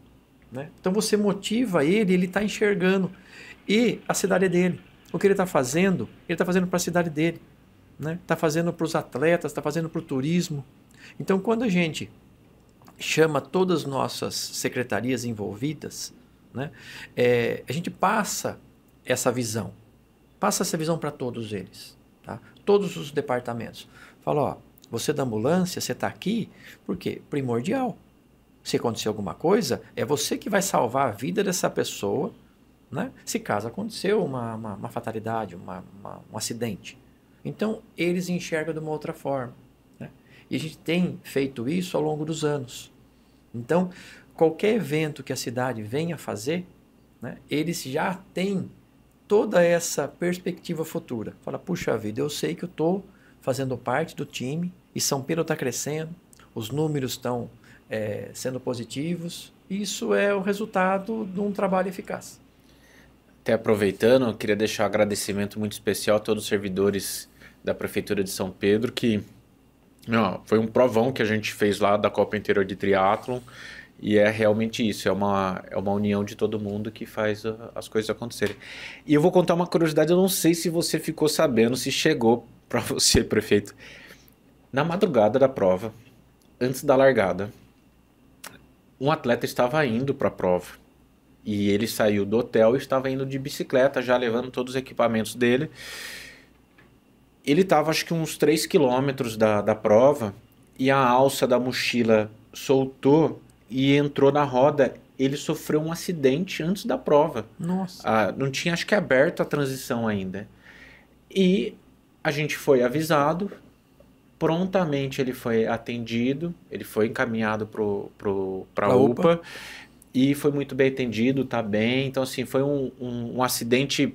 [SPEAKER 2] Né? Então você motiva ele está enxergando, e a cidade é dele. O que ele está fazendo para a cidade dele. Está fazendo para os atletas, está fazendo para o turismo. Então quando a gente chama todas as nossas secretarias envolvidas, né, a gente passa essa visão para todos eles, tá? Todos os departamentos. Fala, ó, você da ambulância, você está aqui, por quê? Primordial. Se acontecer alguma coisa, é você que vai salvar a vida dessa pessoa, né? Se caso aconteceu uma fatalidade, um acidente. Então, eles enxergam de uma outra forma. E a gente tem feito isso ao longo dos anos. Então, qualquer evento que a cidade venha fazer, né, eles já têm toda essa perspectiva futura. Fala, puxa vida, eu sei que eu estou fazendo parte do time e São Pedro está crescendo, os números estão sendo positivos. Isso é o resultado de um trabalho eficaz.
[SPEAKER 1] Até aproveitando, eu queria deixar um agradecimento muito especial a todos os servidores da Prefeitura de São Pedro, que foi um provão que a gente fez lá da Copa Interior de Triatlon, e é realmente isso, é uma união de todo mundo que faz as coisas acontecerem. E eu vou contar uma curiosidade, eu não sei se você ficou sabendo, se chegou para você, prefeito. Na madrugada da prova, antes da largada, um atleta estava indo para a prova, e ele saiu do hotel e estava indo de bicicleta, já levando todos os equipamentos dele. Ele estava acho que uns 3 quilômetros da prova, e a alça da mochila soltou e entrou na roda. Ele sofreu um acidente antes da prova.
[SPEAKER 2] Nossa.
[SPEAKER 1] Não tinha acho que aberto a transição ainda. E a gente foi avisado, prontamente ele foi atendido, ele foi encaminhado para a UPA e foi muito bem atendido, tá bem. Então assim, foi um acidente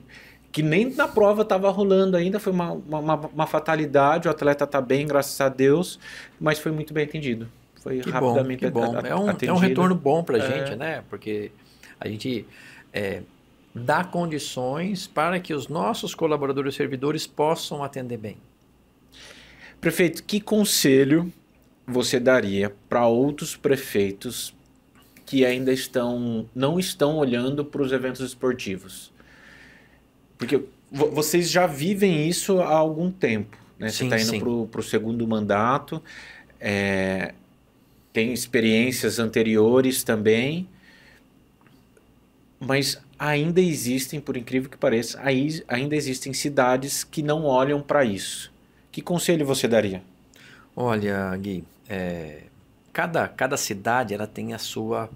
[SPEAKER 1] que nem na prova estava rolando ainda, foi uma fatalidade, o atleta está bem, graças a Deus, mas foi muito bem atendido. Foi rapidamente atendido.
[SPEAKER 2] É um retorno bom para a gente, né? Porque a gente dá condições para que os nossos colaboradores e servidores possam atender bem.
[SPEAKER 1] Prefeito, que conselho você daria para outros prefeitos que ainda não estão olhando para os eventos esportivos? Porque vocês já vivem isso há algum tempo, né? Você está indo para o segundo mandato, tem experiências anteriores também, mas ainda existem, por incrível que pareça, ainda existem cidades que não olham para isso. Que conselho você daria?
[SPEAKER 2] Olha, Gui, cada cidade ela tem a sua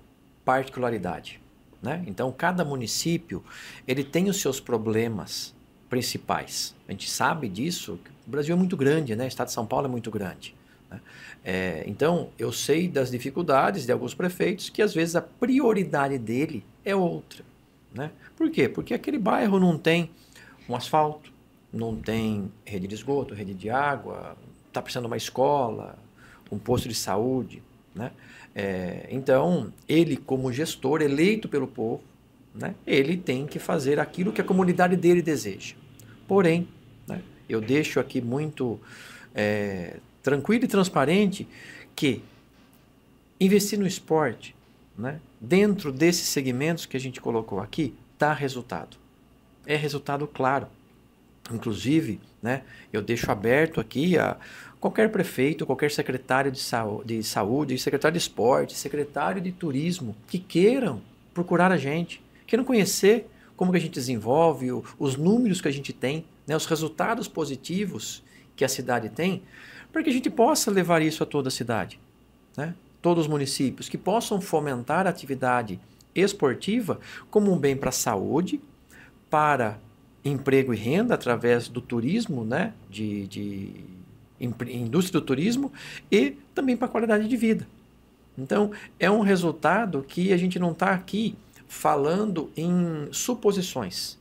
[SPEAKER 2] particularidade. Né? Então, cada município ele tem os seus problemas principais. A gente sabe disso. O Brasil é muito grande, né? O estado de São Paulo é muito grande. Né? Então, eu sei das dificuldades de alguns prefeitos que, às vezes, a prioridade dele é outra. Né? Por quê? Porque aquele bairro não tem um asfalto, não tem rede de esgoto, rede de água, está precisando de uma escola, um posto de saúde, né? Então, ele como gestor eleito pelo povo, né, ele tem que fazer aquilo que a comunidade dele deseja. Porém, né, eu deixo aqui muito tranquilo e transparente que investir no esporte, né, dentro desses segmentos que a gente colocou aqui, dá resultado. É resultado claro. Inclusive, né, eu deixo aberto aqui a qualquer prefeito, qualquer secretário de saúde, secretário de esporte, secretário de turismo, que queiram procurar a gente, queiram conhecer como que a gente desenvolve, os números que a gente tem, né, os resultados positivos que a cidade tem, para que a gente possa levar isso a toda a cidade, né? Todos os municípios que possam fomentar a atividade esportiva como um bem para a saúde, para emprego e renda através do turismo, né? de indústria do turismo e também para a qualidade de vida. Então, é um resultado que a gente não está aqui falando em suposições.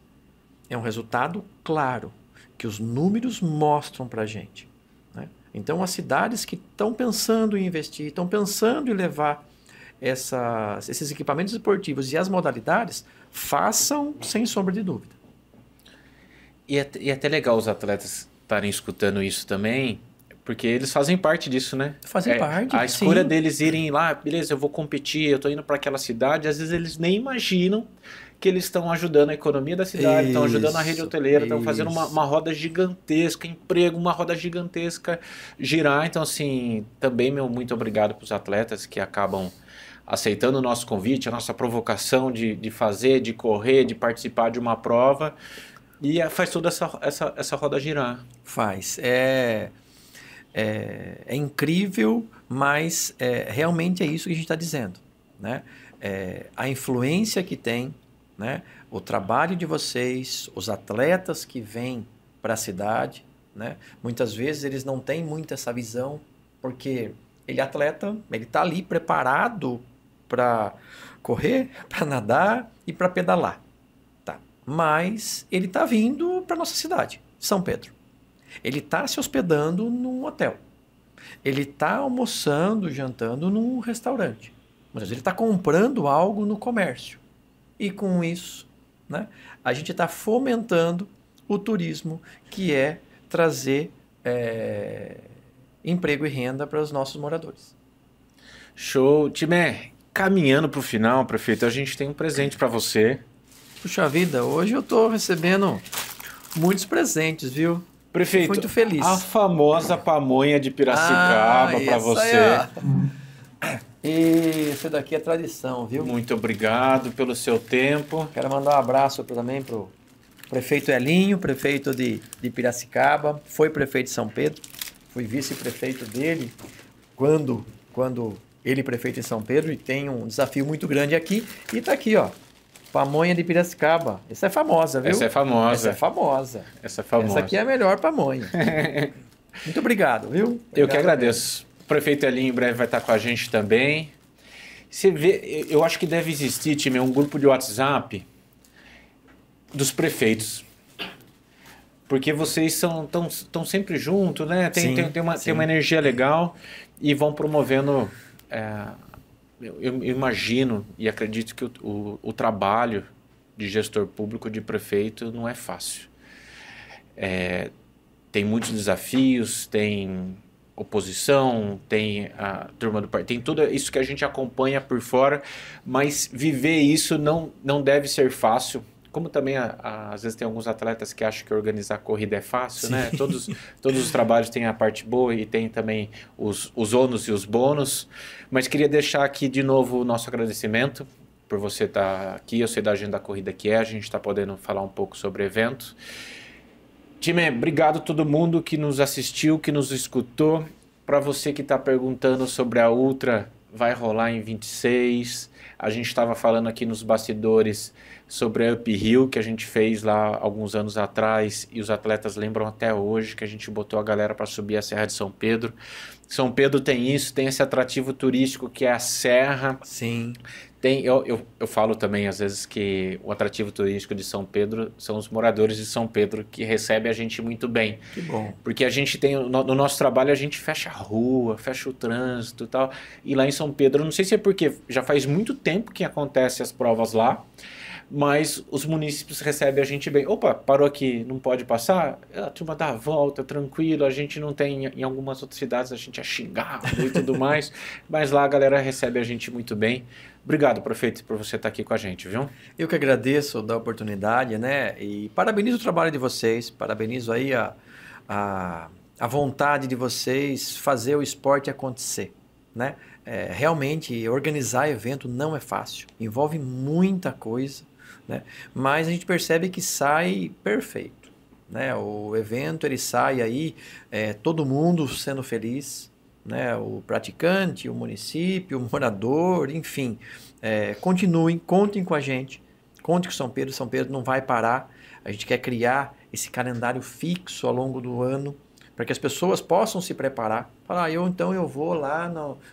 [SPEAKER 2] É um resultado claro, que os números mostram para a gente, né? Então, as cidades que estão pensando em investir, estão pensando em levar esses equipamentos esportivos e as modalidades, façam sem sombra de dúvida.
[SPEAKER 1] E é até legal os atletas estarem escutando isso também, porque eles fazem parte disso, né?
[SPEAKER 2] Fazem parte,
[SPEAKER 1] a escolha
[SPEAKER 2] sim.
[SPEAKER 1] deles irem lá, beleza, eu vou competir, eu tô indo para aquela cidade, às vezes eles nem imaginam que eles estão ajudando a economia da cidade, estão ajudando a rede hoteleira, estão fazendo uma roda gigantesca, emprego, uma roda gigantesca girar. Então, assim, também meu muito obrigado para os atletas que acabam aceitando o nosso convite, a nossa provocação de fazer, de correr, de participar de uma prova, e faz toda essa roda girar.
[SPEAKER 2] Faz. É incrível, mas realmente é isso que a gente está dizendo, né? A influência que tem, né? O trabalho de vocês, os atletas que vêm para a cidade, né? Muitas vezes eles não têm muito essa visão, porque ele é atleta, ele está ali preparado para correr, para nadar e para pedalar. Tá. Mas ele está vindo para nossa cidade, São Pedro. Ele está se hospedando num hotel. Ele está almoçando, jantando num restaurante. Mas ele está comprando algo no comércio. E com isso, né, a gente está fomentando o turismo, que é trazer emprego e renda para os nossos moradores.
[SPEAKER 1] Show. Timé, caminhando para o final, prefeito, a gente tem um presente para você.
[SPEAKER 2] Puxa vida, hoje eu estou recebendo muitos presentes, viu?
[SPEAKER 1] Prefeito,
[SPEAKER 2] muito feliz.
[SPEAKER 1] A famosa pamonha de Piracicaba para você.
[SPEAKER 2] E isso daqui é tradição, viu?
[SPEAKER 1] Muito obrigado pelo seu tempo.
[SPEAKER 2] Quero mandar um abraço também para o prefeito Elinho, prefeito de Piracicaba, foi prefeito de São Pedro, fui vice-prefeito dele quando ele prefeito em São Pedro, e tem um desafio muito grande aqui. E tá aqui, ó, pamonha de Piracicaba. Essa é famosa, viu?
[SPEAKER 1] Essa é famosa.
[SPEAKER 2] Essa é famosa.
[SPEAKER 1] Essa é famosa.
[SPEAKER 2] Essa aqui é a melhor pamonha. Muito obrigado, viu? Obrigado.
[SPEAKER 1] Eu que agradeço. O prefeito Elinho em breve vai estar com a gente também. Você vê, eu acho que deve existir, time, um grupo de WhatsApp dos prefeitos. Porque vocês estão sempre juntos, né? Tem uma energia legal e vão promovendo. Eu imagino e acredito que o trabalho de gestor público, de prefeito, não é fácil. Tem muitos desafios, tem oposição, tem a turma do partido, tem tudo isso que a gente acompanha por fora, mas viver isso não deve ser fácil. Como também, às vezes, tem alguns atletas que acham que organizar corrida é fácil, né? Todos os trabalhos têm a parte boa e tem também os ônus e os bônus. Mas queria deixar aqui de novo o nosso agradecimento por você estar aqui. Eu sei da agenda da corrida que a gente está podendo falar um pouco sobre o evento. Time, obrigado a todo mundo que nos assistiu, que nos escutou. Para você que está perguntando sobre a Ultra, vai rolar em 26. A gente estava falando aqui nos bastidores sobre a Up Hill, que a gente fez lá alguns anos atrás, e os atletas lembram até hoje que a gente botou a galera para subir a Serra de São Pedro. São Pedro tem isso, tem esse atrativo turístico que é a serra.
[SPEAKER 2] Sim.
[SPEAKER 1] Eu falo também às vezes que o atrativo turístico de São Pedro são os moradores de São Pedro, que recebem a gente muito bem.
[SPEAKER 2] Que bom.
[SPEAKER 1] Porque a gente tem, no nosso trabalho, a gente fecha a rua, fecha o trânsito e tal. E lá em São Pedro, não sei se é porque já faz muito tempo que acontecem as provas lá, mas os munícipes recebem a gente bem. Opa, parou aqui, não pode passar? A turma dá a volta, tranquilo, a gente não tem, em algumas outras cidades a gente é xingado e tudo mais, mas lá a galera recebe a gente muito bem. Obrigado, prefeito, por você estar aqui com a gente, viu?
[SPEAKER 2] Eu que agradeço da oportunidade, né? E parabenizo o trabalho de vocês, parabenizo aí a vontade de vocês fazer o esporte acontecer, né? Realmente, organizar evento não é fácil, envolve muita coisa, né? Mas a gente percebe que sai perfeito, né? O evento, ele sai aí, todo mundo sendo feliz, né? O praticante, o município, o morador, enfim. Continuem, contem com a gente, contem com São Pedro não vai parar. A gente quer criar esse calendário fixo ao longo do ano, para que as pessoas possam se preparar. Falar, então eu vou lá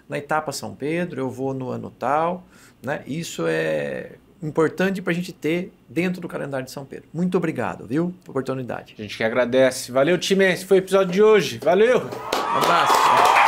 [SPEAKER 2] na etapa São Pedro, eu vou no ano tal, né? Isso é importante para a gente ter dentro do calendário de São Pedro. Muito obrigado, viu? Por oportunidade.
[SPEAKER 1] A gente que agradece. Valeu, time. Esse foi o episódio de hoje. Valeu!
[SPEAKER 2] Um abraço.